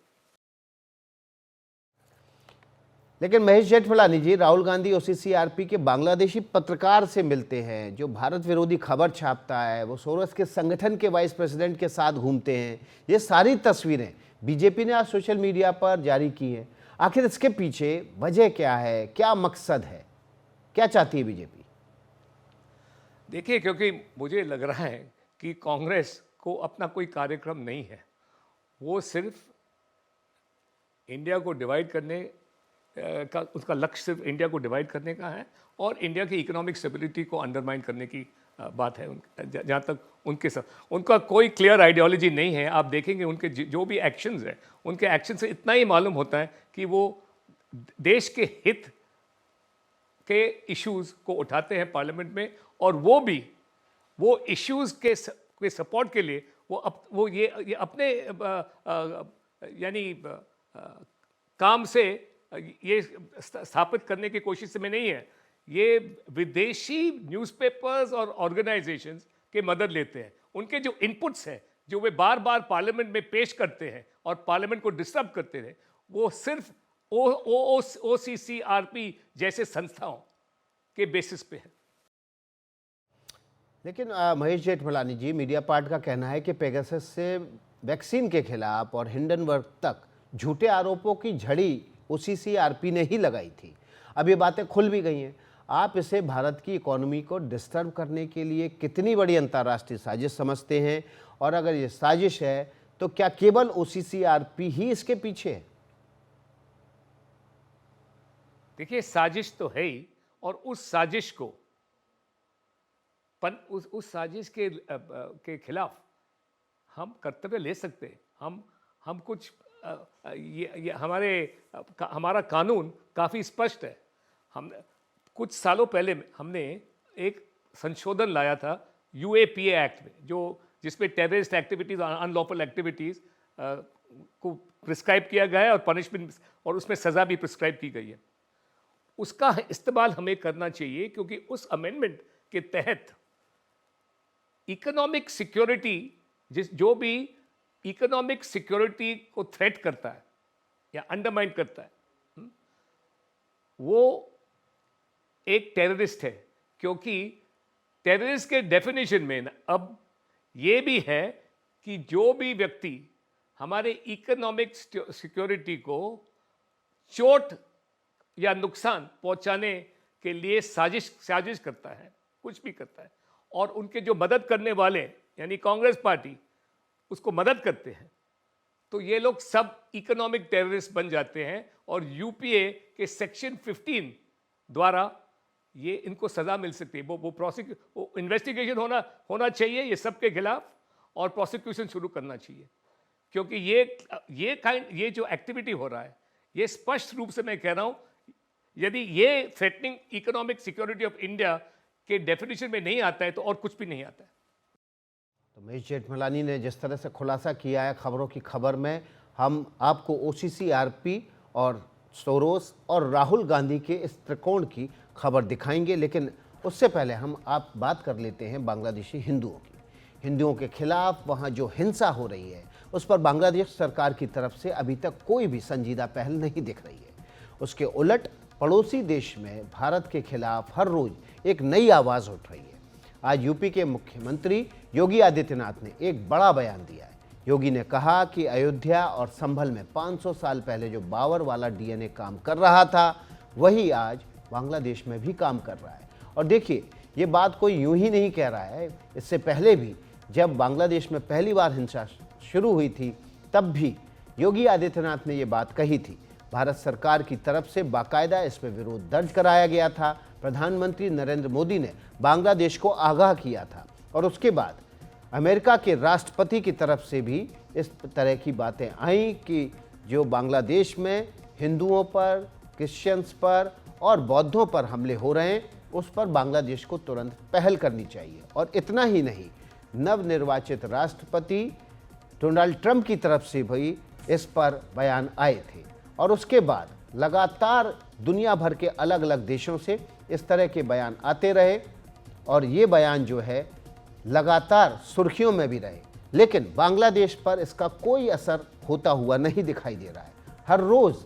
S1: लेकिन महेश जेठमलानी जी, राहुल गांधी OCCRP के बांग्लादेशी पत्रकार से मिलते हैं जो भारत विरोधी खबर छापता है, वो सोरोस के संगठन के वाइस प्रेसिडेंट के साथ घूमते हैं। ये सारी तस्वीरें बीजेपी ने आज सोशल मीडिया पर जारी की हैं। आखिर इसके पीछे वजह क्या है, क्या मकसद है, क्या चाहती है बीजेपी?
S15: देखिए, क्योंकि मुझे लग रहा है कि कांग्रेस को अपना कोई कार्यक्रम नहीं है, वो सिर्फ इंडिया को डिवाइड करने का, उसका लक्ष्य सिर्फ इंडिया को डिवाइड करने का है और इंडिया की इकोनॉमिक स्टेबिलिटी को अंडरमाइन करने की बात है। जहाँ तक उनके साथ उनका कोई क्लियर आइडियोलॉजी नहीं है। आप देखेंगे उनके जो भी एक्शंस हैं, उनके एक्शन से इतना ही मालूम होता है कि वो देश के हित के इश्यूज को उठाते हैं पार्लियामेंट में, और वो इश्यूज के सपोर्ट के लिए वो ये अपने यानी काम से ये स्थापित करने की कोशिश में नहीं है। ये विदेशी न्यूज़पेपर्स और ऑर्गेनाइजेशंस के मदद लेते हैं। उनके जो इनपुट्स हैं, जो वे बार बार पार्लियामेंट में पेश करते हैं और पार्लियामेंट को डिस्टर्ब करते हैं, वो सिर्फ OCCRP जैसे संस्थाओं के बेसिस पे है।
S1: लेकिन महेश जेठमलानी जी, मीडिया पार्ट का कहना है कि पेगासस से वैक्सीन के खिलाफ और हिंडनबर्ग तक झूठे आरोपों की झड़ी OCCRP ने ही लगाई थी। अब ये बातें खुल भी गई हैं। आप इसे भारत की इकोनॉमी को डिस्टर्ब करने के लिए कितनी बड़ी अंतर्राष्ट्रीय साजिश समझते हैं, और अगर ये साजिश है तो क्या केवल OCCRP ही इसके पीछे है?
S15: देखिए, साजिश तो है ही, और उस साजिश को उस साजिश के खिलाफ हम कर्तव्य ले सकते हैं। हम कुछ ये हमारा कानून काफ़ी स्पष्ट है। हम कुछ सालों पहले हमने एक संशोधन लाया था UAPA एक्ट में, जिसमें टेररिस्ट एक्टिविटीज़, अनलॉफुल एक्टिविटीज़ को प्रिस्क्राइब किया गया है और पनिशमेंट और उसमें सज़ा भी प्रिस्क्राइब की गई है। उसका इस्तेमाल हमें करना चाहिए, क्योंकि उस अमेंडमेंट के तहत इकोनॉमिक सिक्योरिटी, जो भी इकोनॉमिक सिक्योरिटी को थ्रेट करता है या अंडरमाइन करता है, वो एक टेररिस्ट है। क्योंकि टेररिस्ट के डेफिनेशन में अब ये भी है कि जो भी व्यक्ति हमारे इकोनॉमिक सिक्योरिटी को चोट या नुकसान पहुंचाने के लिए साजिश करता है, कुछ भी करता है, और उनके जो मदद करने वाले यानी कांग्रेस पार्टी उसको मदद करते हैं, तो ये लोग सब इकोनॉमिक टेररिस्ट बन जाते हैं। और UPA के सेक्शन 15 द्वारा ये इनको सज़ा मिल सकती है। वो इन्वेस्टिगेशन होना चाहिए ये सब के खिलाफ, और प्रोसिक्यूशन शुरू करना चाहिए। क्योंकि ये जो एक्टिविटी हो रहा है, ये स्पष्ट रूप से मैं कह रहा हूँ, यदि ये threatening economic security of India के डेफिनेशन में नहीं आता है तो और कुछ भी नहीं आता है।
S1: तो महेश जेठमलानी ने जिस तरह से खुलासा किया है खबरों की खबर में, हम आपको OCCRP और सोरोस और राहुल गांधी के इस त्रिकोण की खबर दिखाएंगे। लेकिन उससे पहले आप बात कर लेते हैं बांग्लादेशी हिंदुओं की। हिंदुओं के खिलाफ वहाँ जो हिंसा हो रही है, उस पर बांग्लादेश सरकार की तरफ से अभी तक कोई भी संजीदा पहल नहीं दिख रही है। उसके उलट पड़ोसी देश में भारत के खिलाफ हर रोज एक नई आवाज़ उठ रही है। आज यूपी के मुख्यमंत्री योगी आदित्यनाथ ने एक बड़ा बयान दिया है। योगी ने कहा कि अयोध्या और संभल में 500 साल पहले जो बावर वाला DNA काम कर रहा था, वही आज बांग्लादेश में भी काम कर रहा है। और देखिए, ये बात कोई यूं ही नहीं कह रहा है। इससे पहले भी जब बांग्लादेश में पहली बार हिंसा शुरू हुई थी, तब भी योगी आदित्यनाथ ने ये बात कही थी। भारत सरकार की तरफ से बाकायदा इस पर विरोध दर्ज कराया गया था। प्रधानमंत्री नरेंद्र मोदी ने बांग्लादेश को आगाह किया था, और उसके बाद अमेरिका के राष्ट्रपति की तरफ से भी इस तरह की बातें आई कि जो बांग्लादेश में हिंदुओं पर, क्रिश्चियंस पर और बौद्धों पर हमले हो रहे हैं, उस पर बांग्लादेश को तुरंत पहल करनी चाहिए। और इतना ही नहीं, नवनिर्वाचित राष्ट्रपति डोनाल्ड ट्रंप की तरफ से भी इस पर बयान आए थे। और उसके बाद लगातार दुनिया भर के अलग अलग देशों से इस तरह के बयान आते रहे, और ये बयान जो है लगातार सुर्खियों में भी रहे। लेकिन बांग्लादेश पर इसका कोई असर होता हुआ नहीं दिखाई दे रहा है। हर रोज़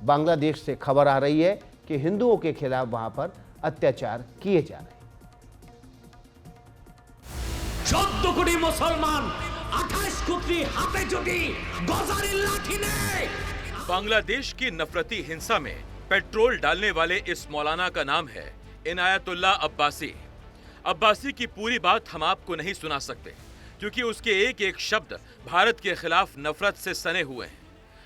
S1: बांग्लादेश से खबर आ रही है कि हिंदुओं के खिलाफ वहाँ पर अत्याचार किए जा रहे हैं।
S14: 14 कोटी मुसलमान 28 कोटी हाथे चुटी गोजारी लाठी ने।
S2: बांग्लादेश की नफरती हिंसा में पेट्रोल डालने वाले इस मौलाना का नाम है इनायतुल्लाह अब्बासी। अब्बासी की पूरी बात हम आपको नहीं सुना सकते क्योंकि उसके एक एक शब्द भारत के खिलाफ नफरत से सने हुए हैं।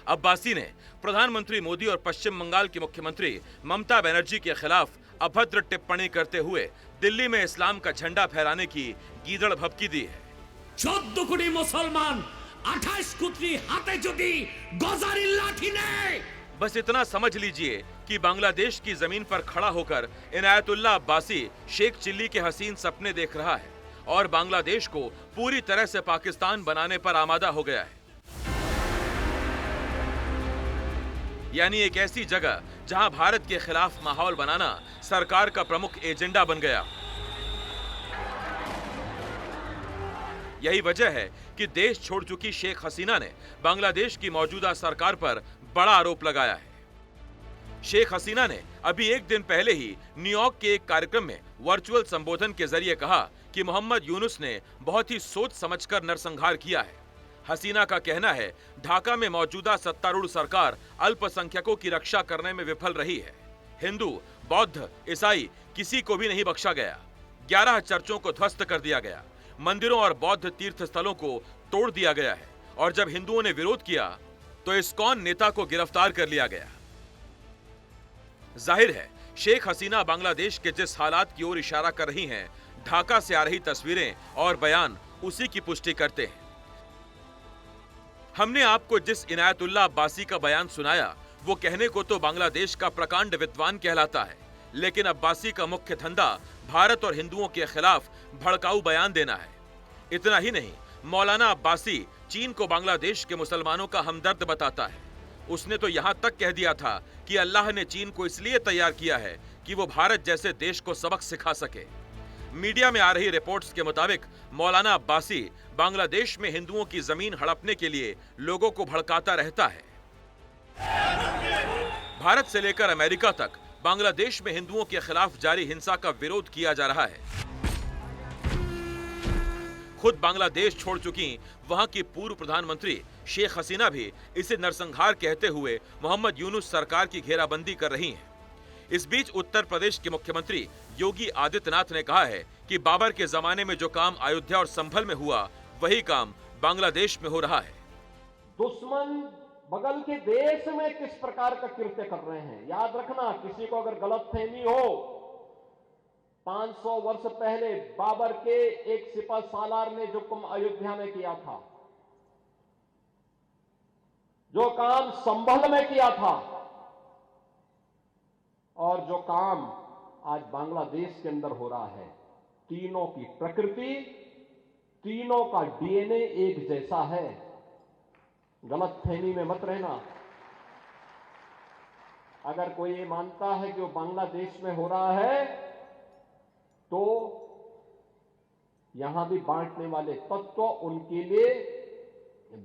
S2: अब्बासी ने प्रधानमंत्री मोदी और पश्चिम बंगाल की मुख्यमंत्री ममता बनर्जी के खिलाफ अभद्र टिप्पणी करते हुए दिल्ली में इस्लाम का झंडा फहराने की गीदड़ भभकी दी है।
S16: 14 कोटी मुसलमान 28 कोटी हाथे जुदी गजारी लाठी ने।
S2: बस इतना समझ लीजिए कि बांग्लादेश की जमीन पर खड़ा होकर इनायतुल्लाह अब्बासी शेख चिल्ली के हसीन सपने देख रहा है और बांग्लादेश को पूरी तरह से पाकिस्तान बनाने पर आमादा हो गया है। यानी एक ऐसी जगह जहां भारत के खिलाफ माहौल बनाना सरकार का प्रमुख एजेंडा बन गया। यही वजह है कि देश छोड़ चुकी शेख हसीना ने बांग्लादेश की मौजूदा सरकार पर बड़ा आरोप लगाया है। शेख हसीना ने अभी एक दिन पहले ही न्यूयॉर्क के एक कार्यक्रम में वर्चुअल संबोधन के जरिए कहा कि मोहम्मद यूनुस ने बहुत ही सोच समझकर नरसंहार किया है। हसीना का कहना है ढाका में मौजूदा सत्तारूढ़ सरकार अल्पसंख्यकों की रक्षा करने में विफल रही है। हिंदू, बौद्ध, ईसाई किसी को भी नहीं बख्शा गया। 11 चर्चों को ध्वस्त कर दिया गया। मंदिरों और बौद्ध तीर्थ स्थलों को तोड़ दिया गया है और जब हिंदुओं ने विरोध किया तो इस्कॉन नेता को गिरफ्तार कर लिया गया। जाहिर है शेख हसीना बांग्लादेश के जिस हालात की ओर इशारा कर रही हैं, ढाका से आ रही तस्वीरें और बयान उसी की पुष्टि करते हैं। हमने आपको जिस इनायतुल्लाह अब्बासी का बयान सुनाया वो कहने को तो बांग्लादेश का प्रकांड विद्वान कहलाता है, लेकिन अब्बासी का मुख्य धंधा भारत और हिंदुओं के खिलाफ भड़काऊ बयान देना है। इतना ही नहीं, मौलाना अब्बासी चीन को बांग्लादेश के मुसलमानों का हमदर्द बताता है। उसने तो यहां तक कह दिया था कि अल्लाह ने चीन को इसलिए तैयार किया है कि वो भारत जैसे देश को सबक सिखा सके। मीडिया में आ रही रिपोर्ट्स के मुताबिक मौलाना अब्बासी बांग्लादेश में हिंदुओं की जमीन हड़पने के लिए लोगों को भड़काता रहता है। भारत से लेकर अमेरिका तक बांग्लादेश में हिंदुओं के खिलाफ जारी हिंसा का विरोध किया जा रहा है। खुद बांग्लादेश छोड़ चुकी वहां की पूर्व प्रधानमंत्री शेख हसीना भी इसे नरसंहार कहते हुए मोहम्मद यूनुस सरकार की घेराबंदी कर रही हैं। इस बीच उत्तर प्रदेश के मुख्यमंत्री योगी आदित्यनाथ ने कहा है कि बाबर के जमाने में जो काम अयोध्या और संभल में हुआ वही काम बांग्लादेश में हो रहा है।
S17: दुश्मन बगल के देश में किस प्रकार का कृत्य कर रहे हैं, याद रखना। किसी को अगर गलतफहमी हो, 500 वर्ष पहले बाबर के एक सिपह सालार ने जो काम अयोध्या में किया था, जो काम संभल में किया था और जो काम आज बांग्लादेश के अंदर हो रहा है, तीनों की प्रकृति, तीनों का डीएनए एक जैसा है। गलतफहमी में मत रहना। अगर कोई ये मानता है कि वो बांग्लादेश में हो रहा है तो यहां भी बांटने वाले तत्व उनके लिए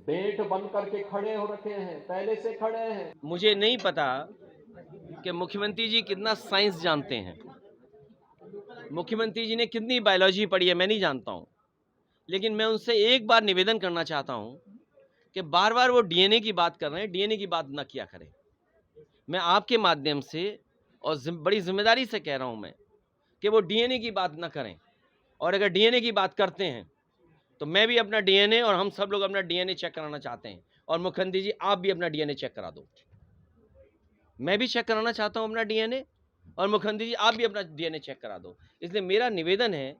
S17: बेट बन करके खड़े हो रखे हैं, पहले से खड़े हैं।
S18: मुझे नहीं पता कि मुख्यमंत्री जी कितना साइंस जानते हैं, मुख्यमंत्री जी ने कितनी बायोलॉजी पढ़ी है मैं नहीं जानता हूं, लेकिन मैं उनसे एक बार निवेदन करना चाहता हूं कि बार बार वो डीएनए की बात कर रहे हैं, डीएनए की बात ना किया करें। मैं आपके माध्यम से और बड़ी जिम्मेदारी से कह रहा हूं मैं कि वो डीएनए की बात ना करें, और अगर डीएनए की बात करते हैं तो मैं भी अपना डीएनए और हम सब लोग अपना डीएनए चेक कराना चाहते हैं, और मुख्यमंत्री जी आप भी अपना डीएनए चेक करा दो। मैं भी चेक कराना चाहता हूं अपना डीएनए, और मुख्यमंत्री जी आप भी अपना डीएनए चेक करा दो। इसलिए मेरा निवेदन है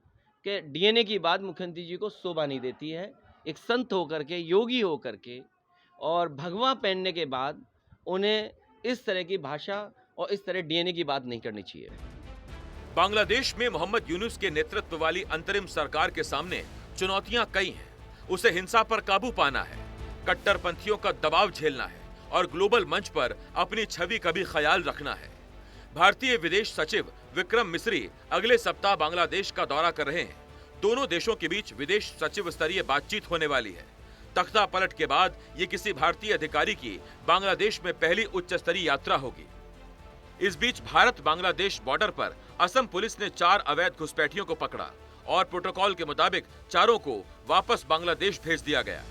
S18: कि डीएनए की बात मुख्यमंत्री जी को शोभा नहीं देती है। एक संत होकर के, योगी होकर के और भगवा पहनने के बाद उन्हें इस तरह की भाषा और इस तरह डीएनए की बात नहीं करनी चाहिए।
S2: बांग्लादेश में मोहम्मद यूनुस के नेतृत्व वाली अंतरिम सरकार के सामने चुनौतियां कई हैं। उसे हिंसा पर काबू पाना है, कट्टरपंथियों का दबाव झेलना है और ग्लोबल मंच पर अपनी छवि का भी ख्याल रखना है। भारतीय विदेश सचिव विक्रम मिस्री अगले सप्ताह बांग्लादेश का दौरा कर रहे हैं। दोनों देशों के बीच विदेश सचिव स्तरीय बातचीत होने वाली है। तख्ता पलट के बाद ये किसी भारतीय अधिकारी की बांग्लादेश में पहली उच्च स्तरीय यात्रा होगी। इस बीच भारत बांग्लादेश बॉर्डर पर असम पुलिस ने 4 अवैध घुसपैठियों को पकड़ा और प्रोटोकॉल के मुताबिक चारों को वापस बांग्लादेश भेज दिया गया।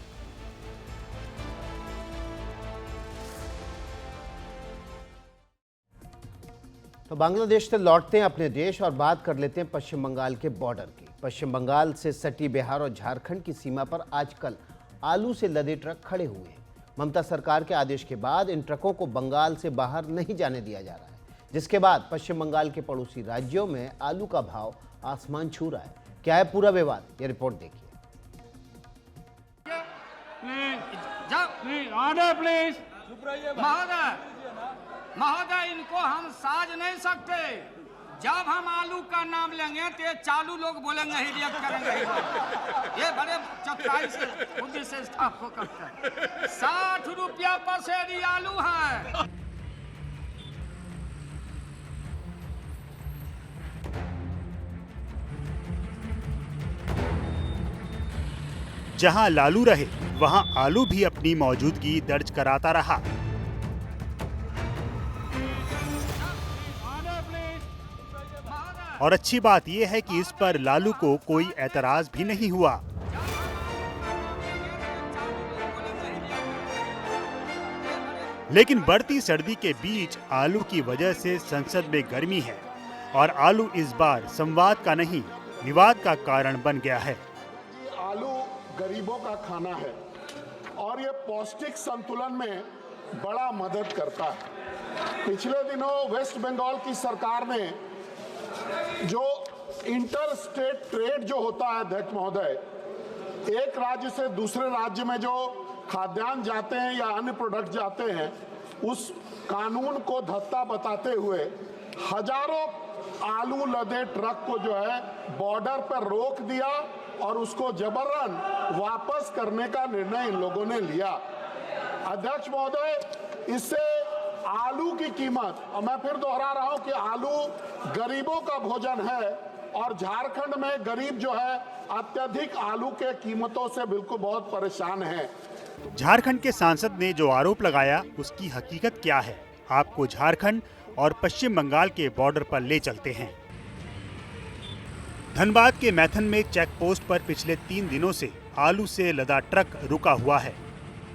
S1: तो बांग्लादेश से लौटते हैं अपने देश और बात कर लेते हैं पश्चिम बंगाल के बॉर्डर की। पश्चिम बंगाल से सटी बिहार और झारखंड की सीमा पर आजकल आलू से लदे ट्रक खड़े हुए हैं। ममता सरकार के आदेश के बाद इन ट्रकों को बंगाल से बाहर नहीं जाने दिया जा रहा है, जिसके बाद पश्चिम बंगाल के पड़ोसी राज्यों में आलू का भाव आसमान छू रहा है। क्या है पूरा विवाद, ये रिपोर्ट देखिए।
S19: प्लीज महोदय, इनको हम साज नहीं सकते। जब हम आलू का नाम लेंगे तो ये चालू लोग बोलेंगे हिरियत करेंगे। ये बड़े चतुराई से बुद्धि से स्टाफ को करते हैं। 60 रुपया पसेरी आलू है।
S20: जहां लालू रहे वहां आलू भी अपनी मौजूदगी दर्ज कराता रहा। और अच्छी बात यह है कि इस पर लालू को कोई ऐतराज भी नहीं हुआ। लेकिन बढ़ती सर्दी के बीच आलू की वजह से संसद में गर्मी है और आलू इस बार संवाद का नहीं, विवाद का कारण बन गया है।
S21: आलू गरीबों का खाना है और ये पौष्टिक संतुलन में बड़ा मदद करता है। पिछले दिनों वेस्ट बंगाल की सरकार ने जो इंटर स्टेट ट्रेड जो होता है अध्यक्ष महोदय, एक राज्य से दूसरे राज्य में जो खाद्यान्न जाते हैं या अन्य प्रोडक्ट जाते हैं, उस कानून को धत्ता बताते हुए हजारों आलू लदे ट्रक को जो है बॉर्डर पर रोक दिया और उसको जबरन वापस करने का निर्णय इन लोगों ने लिया। अध्यक्ष महोदय, इससे आलू की कीमत, और मैं फिर दोहरा रहा हूं कि आलू गरीबों का भोजन है और झारखंड में गरीब जो है अत्यधिक आलू के कीमतों से बिल्कुल बहुत परेशान है।
S20: झारखंड के सांसद ने जो आरोप लगाया उसकी हकीकत क्या है, आपको झारखंड और पश्चिम बंगाल के बॉर्डर पर ले चलते हैं। धनबाद के मैथन में चेक पोस्ट पर पिछले 3 दिनों से आलू से लदा ट्रक रुका हुआ है।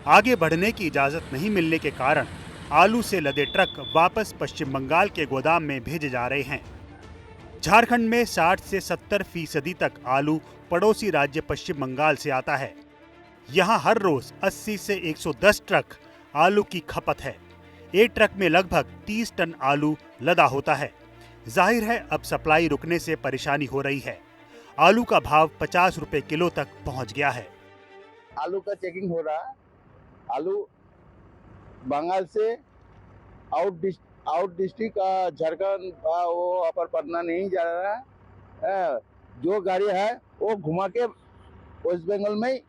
S20: आगे बढ़ने की इजाजत नहीं मिलने के कारण आलू से लदे ट्रक वापस पश्चिम बंगाल के गोदाम में भेजे जा रहे हैं। झारखंड में 60 से 70% तक आलू पड़ोसी राज्य पश्चिम बंगाल से आता है। यहाँ हर रोज 80 से 110 ट्रक आलू की खपत है। एक ट्रक में लगभग 30 टन आलू लदा होता है। जाहिर है अब सप्लाई रुकने से परेशानी हो रही है। आलू का भाव 50 रुपए किलो तक पहुँच गया है।
S22: आलू का चेकिंग हो रहा है। आलू बंगाल से आउट डिस्ट्रिक्ट झारखंड वो अपर पटना नहीं जा रहा है। जो गाड़ी है वो घुमा के वेस्ट बंगाल में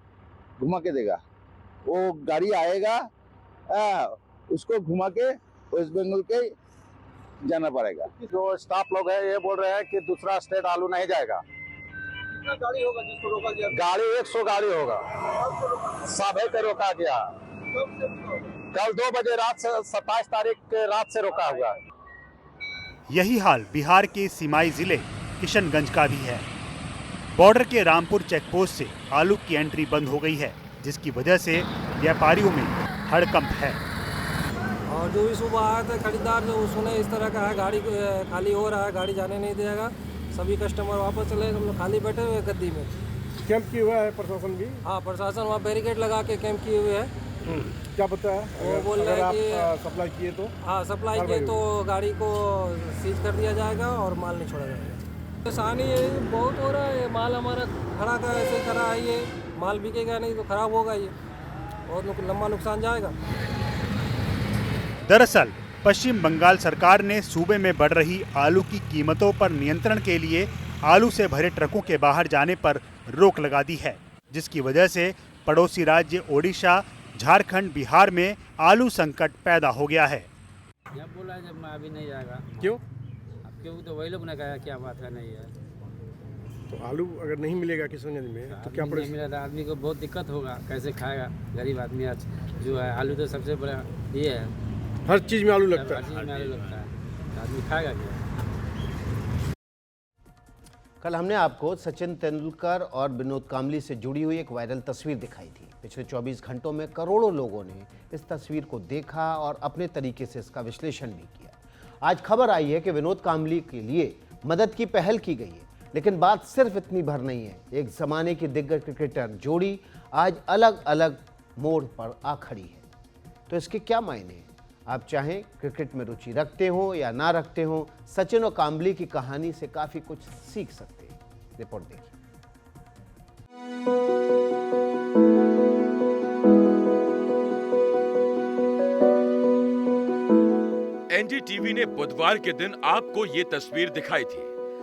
S22: घुमा के देगा। वो गाड़ी आएगा, उसको घुमा के वेस्ट बंगाल के जाना पड़ेगा। जो स्टाफ लोग है ये बोल रहे हैं कि दूसरा स्टेट आलू नहीं जाएगा। कितना गाड़ी होगा जिसको रोका गया? गाड़ी 100 गाड़ी होगा। सभी को रोका गया। कल 2 बजे रात से 27 तारीख के रात से रोका हुआ है।
S20: यही हाल बिहार के सीमाई जिले किशनगंज का भी है। बॉर्डर के रामपुर चेकपोस्ट से आलू की एंट्री बंद हो गई है, जिसकी वजह से व्यापारियों में हड़कंप है।
S23: और जो भी सुबह आया था खरीदार, जो सुने इस तरह का है, गाड़ी खाली हो रहा है, गाड़ी जाने नहीं देगा, सभी कस्टमर वापस चले, हम लोग खाली बैठे हुए गद्दी में।
S21: कैंप किया हुआ है प्रशासन भी?
S23: हाँ, प्रशासन वहाँ बैरिकेड लगा के कैंप किए हुए है।
S21: क्या पता है?
S23: वो बोल रहे हैं कि
S21: सप्लाई किए तो?
S23: हाँ, सप्लाई किए तो गाड़ी को सीज कर दिया जाएगा और माल नहीं छोड़ा जाएगा। परेशानी बहुत हो रहा है। माल हमारा खड़ा का ऐसे खड़ा है, ये माल बिकेगा नहीं तो खराब होगा, ये बहुत लंबा नुकसान जाएगा।
S20: दरअसल पश्चिम बंगाल सरकार ने सूबे में बढ़ रही आलू की कीमतों पर नियंत्रण के लिए आलू से भरे ट्रकों के बाहर जाने पर रोक लगा दी है, जिसकी वजह से पड़ोसी राज्य ओडिशा, झारखंड, बिहार में आलू संकट पैदा हो गया है।
S24: जब बोला है जब मैं अभी नहीं जाएगा।
S21: क्यों?
S24: अब क्यों तो वही लोग ने कहा क्या बात है, नहीं है
S21: तो आलू अगर नहीं मिलेगा किशनगंज में तो क्या
S24: नहीं मिला तो आदमी को बहुत दिक्कत होगा, कैसे खाएगा गरीब आदमी। आज जो है आलू तो सबसे बड़ा ये है,
S21: हर चीज में आलू लगता है।
S24: हर चीज में आलू लगता है, तो आदमी खाएगा क्या?
S1: कल हमने आपको सचिन तेंदुलकर और विनोद कांबली से जुड़ी हुई एक वायरल तस्वीर दिखाई थी। पिछले 24 घंटों में करोड़ों लोगों ने इस तस्वीर को देखा और अपने तरीके से इसका विश्लेषण भी किया। आज खबर आई है कि विनोद कांबली के लिए मदद की पहल की गई है, लेकिन बात सिर्फ इतनी भर नहीं है। एक जमाने की दिग्गज क्रिकेटर जोड़ी आज अलग अलग मोड़ पर आ खड़ी है, तो इसके क्या मायने हैं? आप चाहें क्रिकेट में रुचि रखते हो या ना रखते हो, सचिन और कांबली की कहानी से काफी कुछ सीख सकते हैं। रिपोर्ट देखिए।
S2: एनडीटीवी ने बुधवार के दिन आपको ये तस्वीर दिखाई थी।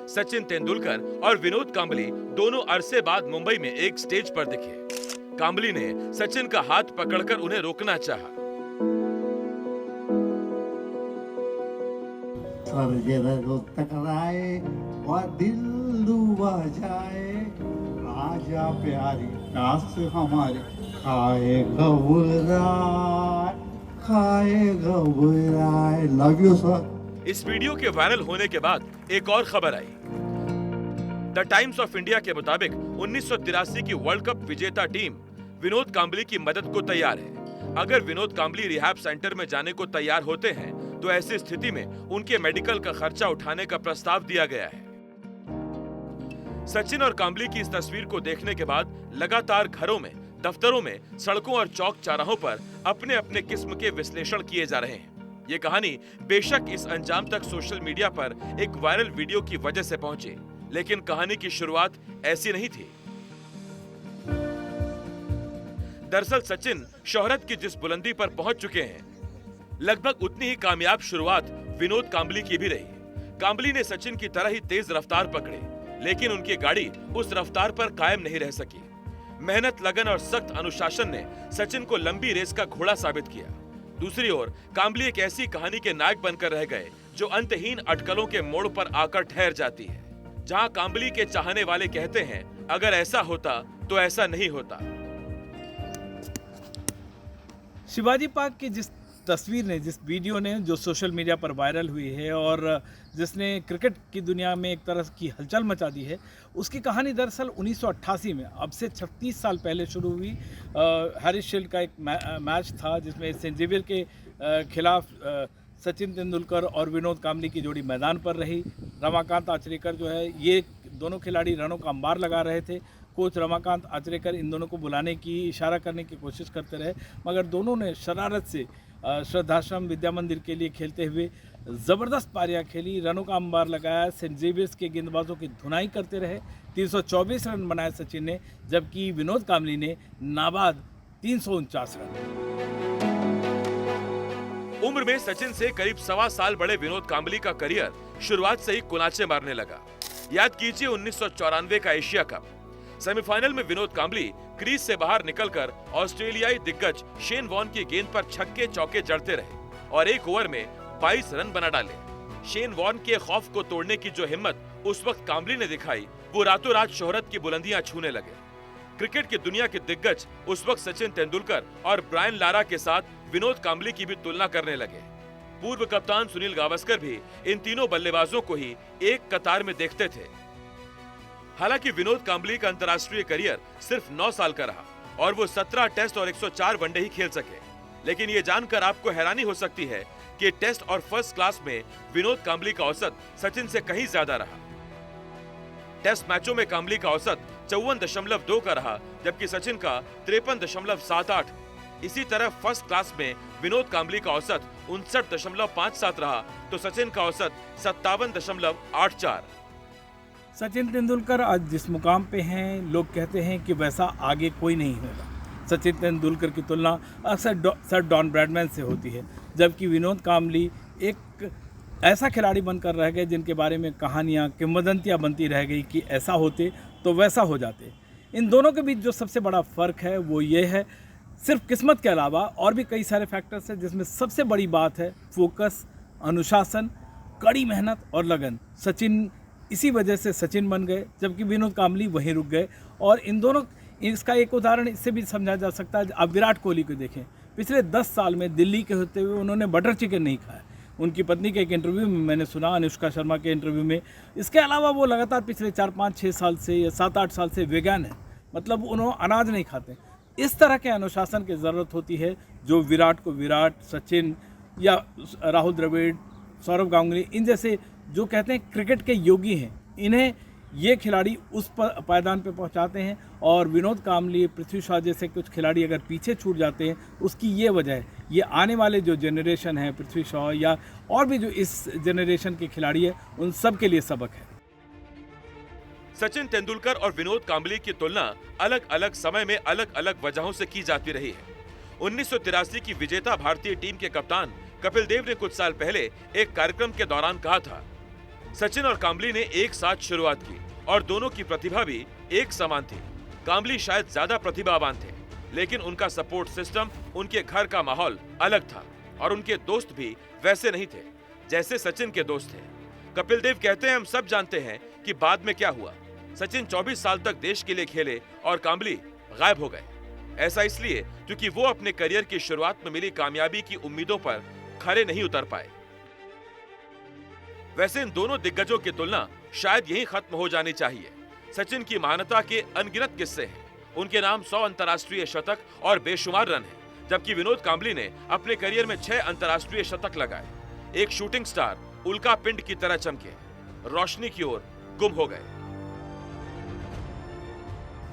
S2: सचिन तेंदुलकर और विनोद कांबली दोनों अरसे बाद मुंबई में एक स्टेज पर दिखे। कांबली ने सचिन का हाथ पकड़कर उन्हें रोकना चाहा।
S4: टकराए और दिल डूबा जाए, आजा प्यारी प्यास हमारे, खाएगा बुराई। Love you sir.
S2: इस वीडियो के वायरल होने के बाद एक और खबर आई। द टाइम्स ऑफ इंडिया के मुताबिक 1983 की वर्ल्ड कप विजेता टीम विनोद कांबली की मदद को तैयार है। अगर विनोद कांबली रिहैब सेंटर में जाने को तैयार होते हैं तो ऐसी स्थिति में उनके मेडिकल का खर्चा उठाने का प्रस्ताव दिया गया है। सचिन और कांबली की इस तस्वीर को देखने के बाद लगातार घरों में, दफ्तरों में, सड़कों और चौक चौराहों पर अपने अपने किस्म के विश्लेषण किए जा रहे हैं। ये कहानी बेशक इस अंजाम तक सोशल मीडिया पर एक वायरल वीडियो की वजह से पहुंची, लेकिन कहानी की शुरुआत ऐसी नहीं थी। दरअसल सचिन शोहरत की जिस बुलंदी पर पहुंच चुके हैं, लगभग उतनी ही कामयाब शुरुआत विनोद कांबली की भी रही। कांबली ने सचिन की तरह ही तेज रफ्तार पकड़े, लेकिन उनकी गाड़ी उस रफ्तार पर कायम नहीं रह सकी। मेहनत, लगन और सख्त अनुशासन ने सचिन को लंबी रेस का घोड़ा साबित किया। दूसरी ओर कांबली एक ऐसी कहानी के नायक बनकर रह गए जो अंतहीन अटकलों के मोड़ पर आकर ठहर जाती है। जहां कांबली के चाहने वाले कहते हैं अगर ऐसा होता तो ऐसा नहीं होता।
S5: शिवाजी पार्क की जिस तस्वीर ने, जिस वीडियो ने जो सोशल मीडिया पर वायरल हुई है और जिसने क्रिकेट की दुनिया में एक तरह की हलचल मचा दी है, उसकी कहानी दरअसल 1988 में, अब से 36 साल पहले शुरू हुई। हैरिस शील्ड का एक मैच था जिसमें सेंट जेवियर के खिलाफ सचिन तेंदुलकर और विनोद कांबली की जोड़ी मैदान पर रही। रमाकांत आचरेकर जो है, ये दोनों खिलाड़ी रनों का अंबार लगा रहे थे। कोच रमाकांत आचरेकर इन दोनों को बुलाने की, इशारा करने की कोशिश करते रहे, मगर दोनों ने शरारत से श्रद्धाश्रम विद्या मंदिर के लिए खेलते हुए ज़बरदस्त पारियां खेली, रनों का अंबार लगाया। सेंट जेवियर्स के गेंदबाजों की धुनाई करते रहे। 324 रन बनाए सचिन ने, जबकि विनोद कांबली ने नाबाद 349 रन।
S2: उम्र में सचिन से करीब 1.25 साल बड़े विनोद कांबली का करियर शुरुआत से ही कुनाचे मारने लगा। याद कीजिए 1994 का एशिया कप। सेमीफाइनल में विनोद कांबली क्रीज से बाहर निकलकर ऑस्ट्रेलियाई दिग्गज शेन वॉन की गेंद पर छक्के चौके जड़ते रहे और एक ओवर में 22 रन बना डाले। शेन वॉन के खौफ को तोड़ने की जो हिम्मत उस वक्त कांबली ने दिखाई, वो रातों रात शोहरत की बुलंदियां छूने लगे। क्रिकेट की दुनिया के दिग्गज उस वक्त सचिन तेंदुलकर और ब्रायन लारा के साथ विनोद कांबली की भी तुलना करने लगे। पूर्व कप्तान सुनील गावस्कर भी इन तीनों बल्लेबाजों को ही एक कतार में देखते थे। हालांकि विनोद कांबली का अंतर्राष्ट्रीय करियर सिर्फ 9 साल का रहा और वो 17 टेस्ट और 104 वनडे ही खेल सके, लेकिन ये जानकर आपको हैरानी हो सकती है कि टेस्ट और फर्स्ट क्लास में विनोद कांबली का औसत सचिन से कहीं ज्यादा रहा। टेस्ट मैचों में कांबली का औसत 54.2 का रहा, जबकि सचिन का 53.78। इसी तरह फर्स्ट क्लास में विनोद कांबली का औसत 59.57 रहा, तो सचिन का औसत 57.84।
S5: सचिन तेंदुलकर आज जिस मुकाम पे हैं, लोग कहते हैं कि वैसा आगे कोई नहीं होगा। सचिन तेंदुलकर की तुलना अक्सर सर डॉन ब्रैडमैन से होती है, जबकि विनोद कांबली एक ऐसा खिलाड़ी बनकर रह गए जिनके बारे में कहानियाँ, किंवदंतियाँ बनती रह गई कि ऐसा होते तो वैसा हो जाते। इन दोनों के बीच जो सबसे बड़ा फ़र्क है वो ये है, सिर्फ किस्मत के अलावा और भी कई सारे फैक्टर्स हैं, जिसमें सबसे बड़ी बात है फोकस, अनुशासन, कड़ी मेहनत और लगन। सचिन इसी वजह से सचिन बन गए, जबकि विनोद कांबली वहीं रुक गए। और इन दोनों, इसका एक उदाहरण इससे भी समझा जा सकता है। आप विराट कोहली को देखें, पिछले 10 साल में दिल्ली के होते हुए उन्होंने बटर चिकन नहीं खाया। उनकी पत्नी के एक इंटरव्यू में मैंने सुना, अनुष्का शर्मा के इंटरव्यू में। इसके अलावा वो लगातार पिछले 4, 5, 6 साल से या 7, 8 साल से वेगन है, मतलब उन्होंने अनाज नहीं खाते। इस तरह के अनुशासन की ज़रूरत होती है जो विराट को विराट, सचिन या राहुल द्रविड़, सौरव गांगुली, इन जैसे जो कहते हैं क्रिकेट के योगी हैं, इन्हें ये खिलाड़ी उस पायदान पे पहुंचाते हैं। और विनोद कांबली, पृथ्वी शॉ जैसे कुछ खिलाड़ी अगर पीछे छूट जाते हैं, उसकी ये वजह है, ये आने वाले जो जनरेशन है, पृथ्वी शॉ या और भी जो इस जनरेशन के खिलाड़ी है, उन सब के लिए सबक है।
S2: सचिन तेंदुलकर और विनोद कांबली की तुलना अलग अलग समय में अलग अलग वजहों से की जाती रही है। 1983 की विजेता भारतीय टीम के कप्तान कपिल देव ने कुछ साल पहले एक कार्यक्रम के दौरान कहा था, सचिन और कांबली ने एक साथ शुरुआत की और दोनों की प्रतिभा भी एक समान थी। कांबली शायद ज्यादा प्रतिभावान थे, लेकिन उनका सपोर्ट सिस्टम, उनके घर का माहौल अलग था और उनके दोस्त भी वैसे नहीं थे जैसे सचिन के दोस्त थे। कपिल देव कहते हैं, हम सब जानते हैं कि बाद में क्या हुआ। सचिन 24 साल तक देश के लिए खेले और कांबली गायब हो गए। ऐसा इसलिए क्योंकि वो अपने करियर की शुरुआत में मिली कामयाबी की उम्मीदों पर खरे नहीं उतर पाए। वैसे इन दोनों दिग्गजों की तुलना शायद यहीं खत्म हो जानी चाहिए। सचिन की महानता के अनगिनत किस्से हैं। उनके नाम 100 अंतर्राष्ट्रीय शतक और बेशुमार रन हैं, जबकि विनोद कांबली ने अपने करियर में 6 अंतर्राष्ट्रीय शतक लगाए। एक शूटिंग स्टार उल्का पिंड की तरह चमके, रोशनी की ओर गुम हो गए।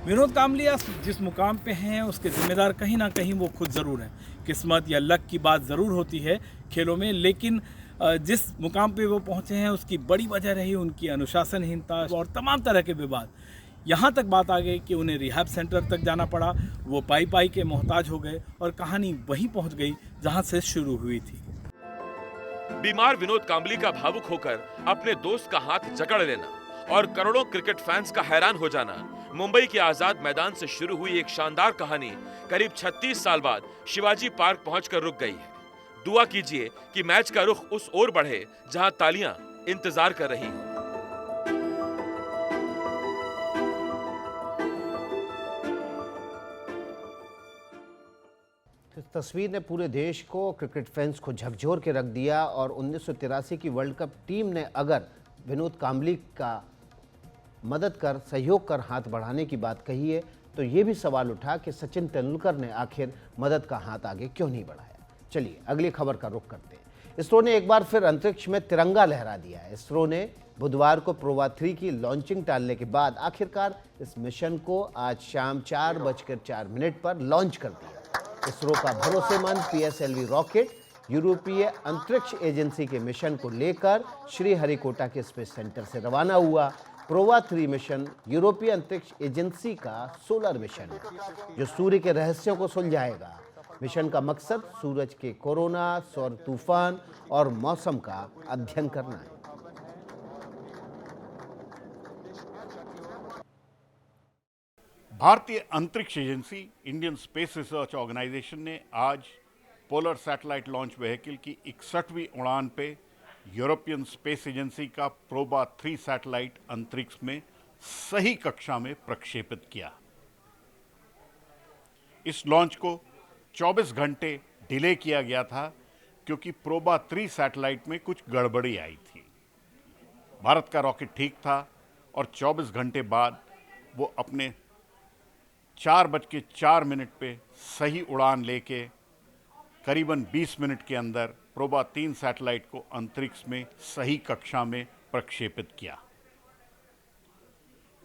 S5: विनोद कांबली जिस मुकाम पे हैं, उसके जिम्मेदार कहीं ना कहीं वो खुद ज़रूर हैं। किस्मत या लक की बात ज़रूर होती है खेलों में, लेकिन जिस मुकाम पे वो पहुंचे हैं, उसकी बड़ी वजह रही उनकी अनुशासनहीनता और तमाम तरह के विवाद। यहाँ तक बात आ गई कि उन्हें रिहैब सेंटर तक जाना पड़ा, वो पाई के मोहताज हो गए और कहानी वहीं पहुँच गई जहाँ से शुरू हुई थी।
S2: बीमार विनोद कांबली का भावुक होकर अपने दोस्त का हाथ जकड़ लेना और करोड़ों क्रिकेट फैंस का हैरान हो जाना, मुंबई के आजाद मैदान से शुरू हुई एक शानदार कहानी करीब 36 साल बाद शिवाजी पार्क पहुंचकर रुक गई है। दुआ कीजिए कि मैच का रुख उस ओर बढ़े जहां तालियां इंतजार कर रही हैं।
S1: इस तस्वीर ने पूरे देश को, क्रिकेट फैंस को झकझोर के रख दिया। और 1983 की वर्ल्ड कप टीम ने अगर विनोद कांबली का मदद कर, सहयोग कर हाथ बढ़ाने की बात कही है, तो ये भी सवाल उठा कि सचिन तेंदुलकर ने आखिर मदद का हाथ आगे क्यों नहीं बढ़ाया। चलिए अगली खबर का रुख करते हैं। इसरो ने एक बार फिर अंतरिक्ष में तिरंगा लहरा दिया है। इसरो ने बुधवार को प्रोवा 3 की लॉन्चिंग टालने के बाद आखिरकार इस मिशन को आज शाम 4:04 पर लॉन्च कर दिया। इसरो का भरोसेमंद PSLV रॉकेट यूरोपीय अंतरिक्ष एजेंसी के मिशन को लेकर श्रीहरिकोटा के स्पेस सेंटर से रवाना हुआ। प्रोवा 3 मिशन यूरोपीय अंतरिक्ष एजेंसी का सोलर मिशन है, जो सूर्य के रहस्यों को सुलझाएगा। मिशन का मकसद सूरज के कोरोना, सौर तूफान और मौसम का अध्ययन करना है।
S3: भारतीय अंतरिक्ष agency Indian space research organisation ने आज पोलर सैटेलाइट लॉन्च व्हीकल की 61वीं उड़ान पे यूरोपियन स्पेस एजेंसी का प्रोबा 3 सैटेलाइट अंतरिक्ष में सही कक्षा में प्रक्षेपित किया। इस लॉन्च को 24 घंटे डिले किया गया था क्योंकि प्रोबा 3 सैटेलाइट में कुछ गड़बड़ी आई थी। भारत का रॉकेट ठीक था और 24 घंटे बाद वो अपने 4:04 पे सही उड़ान लेके करीबन 20 मिनट के अंदर प्रोबा 3 सैटेलाइट को अंतरिक्ष में सही कक्षा में प्रक्षेपित किया।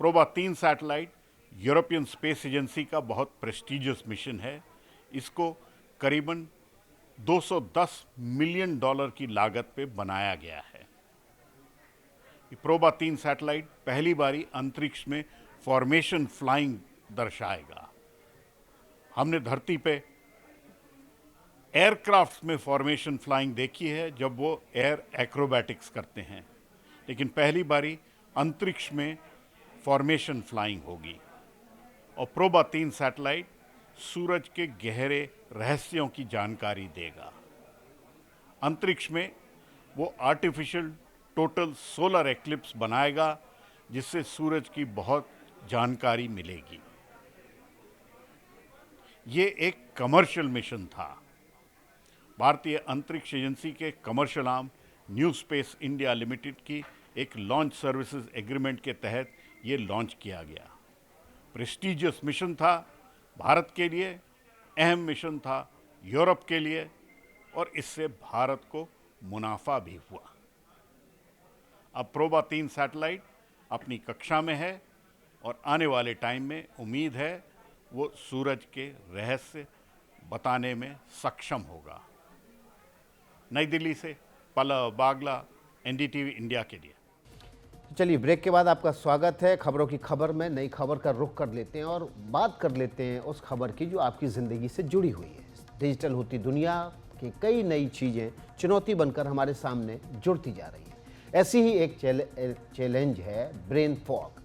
S3: PROBA 3 satellite European space agency का बहुत प्रेस्टिजियस मिशन है। इसको करीबन $210 मिलियन की लागत पे बनाया गया है। प्रोबा 3 सैटेलाइट पहली बारी अंतरिक्ष में फॉर्मेशन फ्लाइंग दर्शाएगा। हमने धरती पे एयरक्राफ्ट में फॉर्मेशन फ्लाइंग देखी है जब वो एयर एक्रोबैटिक्स करते हैं, लेकिन पहली बारी अंतरिक्ष में फॉर्मेशन फ्लाइंग होगी। और प्रोबा 3 सैटेलाइट सूरज के गहरे रहस्यों की जानकारी देगा। अंतरिक्ष में वो आर्टिफिशियल टोटल सोलर एक्लिप्स बनाएगा जिससे सूरज की बहुत जानकारी मिलेगी। ये एक कमर्शियल मिशन था। भारतीय अंतरिक्ष एजेंसी के commercial arm new space India limited की एक लॉन्च सर्विसेज एग्रीमेंट के तहत ये लॉन्च किया गया। प्रेस्टिजियस मिशन था, भारत के लिए अहम मिशन था, यूरोप के लिए, और इससे भारत को मुनाफा भी हुआ। अब प्रोबा 3 सैटेलाइट अपनी कक्षा में है और आने वाले टाइम में उम्मीद है वो सूरज के रहस्य बताने में सक्षम होगा। नई दिल्ली से पल्लव बागला, एनडीटीवी इंडिया के लिए।
S1: चलिए, ब्रेक के बाद आपका स्वागत है। खबरों की खबर में नई खबर का रुख कर लेते हैं और बात कर लेते हैं उस खबर की जो आपकी ज़िंदगी से जुड़ी हुई है। डिजिटल होती दुनिया की कई नई चीज़ें चुनौती बनकर हमारे सामने जुड़ती जा रही हैं। ऐसी ही एक चैलेंज है ब्रेन फॉग।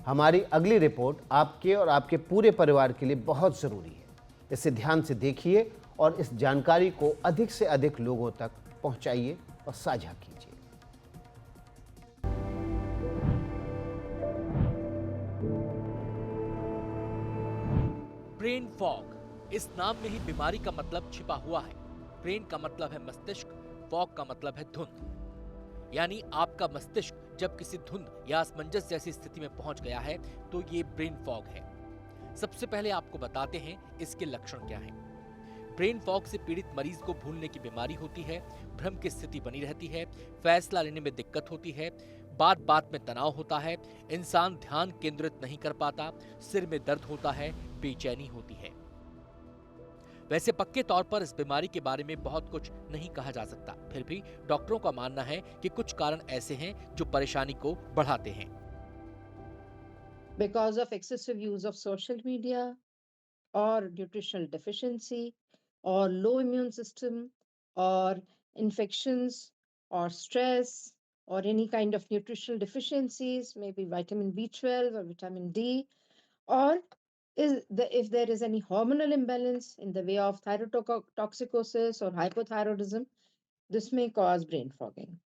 S1: हमारी अगली रिपोर्ट आपके और आपके पूरे परिवार के लिए बहुत ज़रूरी है। इसे ध्यान से देखिए और इस जानकारी को अधिक से अधिक लोगों तक पहुंचाइए और साझा कीजिए।
S6: ब्रेन फॉग, इस नाम में ही बीमारी का मतलब छिपा हुआ है। ब्रेन का मतलब है मस्तिष्क, फॉग का मतलब है धुंध। यानी आपका मस्तिष्क जब किसी धुंध या असमंजस जैसी स्थिति में पहुंच गया है तो ये ब्रेन फॉग है। सबसे पहले आपको बताते हैं इसके लक्षण क्या हैं। ब्रेन फॉग से पीड़ित मरीज को भूलने की बीमारी होती है, भ्रम की स्थिति बनी रहती है, फैसला लेने में दिक्कत होती है, बात बात में तनाव होता है, इंसान ध्यान केंद्रित नहीं कर पाता, सिर में दर्द होता है, बेचैनी होती है। वैसे पक्के तौर पर इस बीमारी के बारे में बहुत कुछ नहीं कहा जा सकता, फिर भी डॉक्टरों का मानना है कि कुछ कारण ऐसे हैं जो परेशानी को बढ़ाते हैं।
S7: Because of excessive use of social media or nutritional deficiency or low immune system or infections or stress or any kind of nutritional deficiencies, maybe vitamin B12 or vitamin D, or if there is any hormonal imbalance in the way of thyrotoxicosis or hypothyroidism, this may cause brain fogging.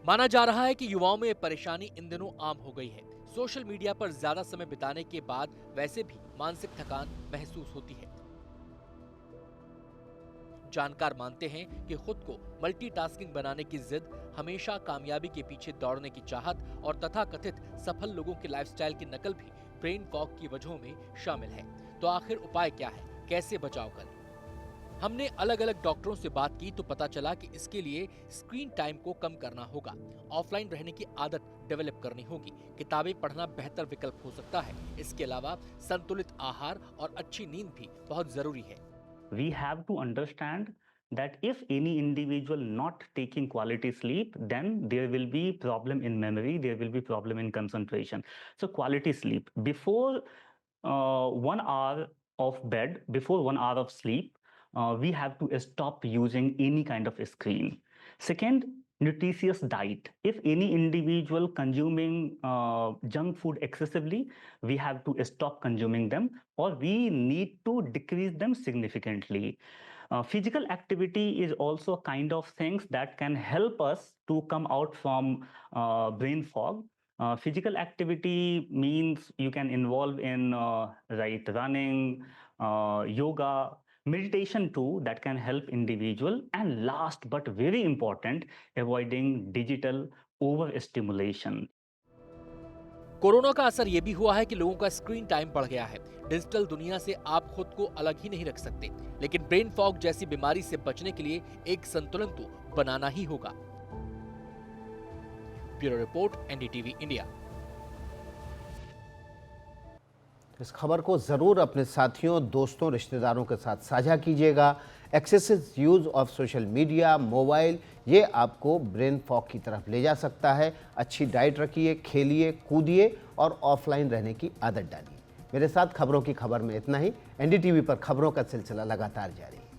S6: माना जा रहा है कि युवाओं में ये परेशानी इन दिनों आम हो गई है। सोशल मीडिया पर ज्यादा समय बिताने के बाद वैसे भी मानसिक थकान महसूस होती है। जानकार मानते हैं कि खुद को मल्टीटास्किंग बनाने की जिद, हमेशा कामयाबी के पीछे दौड़ने की चाहत और तथाकथित सफल लोगों के लाइफस्टाइल की नकल भी ब्रेन फॉग की वजहों में शामिल है। तो आखिर उपाय क्या है, कैसे बचाव करें? हमने अलग अलग डॉक्टरों से बात की तो पता चला कि इसके लिए स्क्रीन टाइम को कम करना होगा, ऑफलाइन रहने की आदत डेवलप करनी होगी, किताबें पढ़ना बेहतर विकल्प हो सकता है। इसके अलावा संतुलित आहार और अच्छी नींद भी बहुत जरूरी है।
S8: We have to understand that if any individual not taking quality sleep, then there will be problem in memory, there will be problem in concentration. So quality sleep before 1 hour of bed, before 1 hour of sleep, we have to stop using any kind of screen. Second, nutritious diet. If any individual consuming junk food excessively, we have to stop consuming them or we need to decrease them significantly. Physical activity is also a kind of things that can help us to come out from brain fog. Physical activity means you can involve in running, yoga, meditation too, that can help individual, and last but very important, avoiding digital overstimulation.
S6: Corona का असर ये भी हुआ है कि लोगों का screen time बढ़ गया है। डिजिटल दुनिया से आप खुद को अलग ही नहीं रख सकते, लेकिन ब्रेन फॉग जैसी बीमारी से बचने के लिए एक संतुलन तो बनाना ही होगा। Bureau report, NDTV India.
S1: इस खबर को ज़रूर अपने साथियों, दोस्तों, रिश्तेदारों के साथ साझा कीजिएगा। Excessive use of social media, mobile, ये आपको ब्रेन फॉग की तरफ ले जा सकता है। अच्छी डाइट रखिए, खेलिए, कूदिए और ऑफलाइन रहने की आदत डालिए। मेरे साथ खबरों की खबर में इतना ही। एनडीटीवी पर खबरों का सिलसिला लगातार जारी है।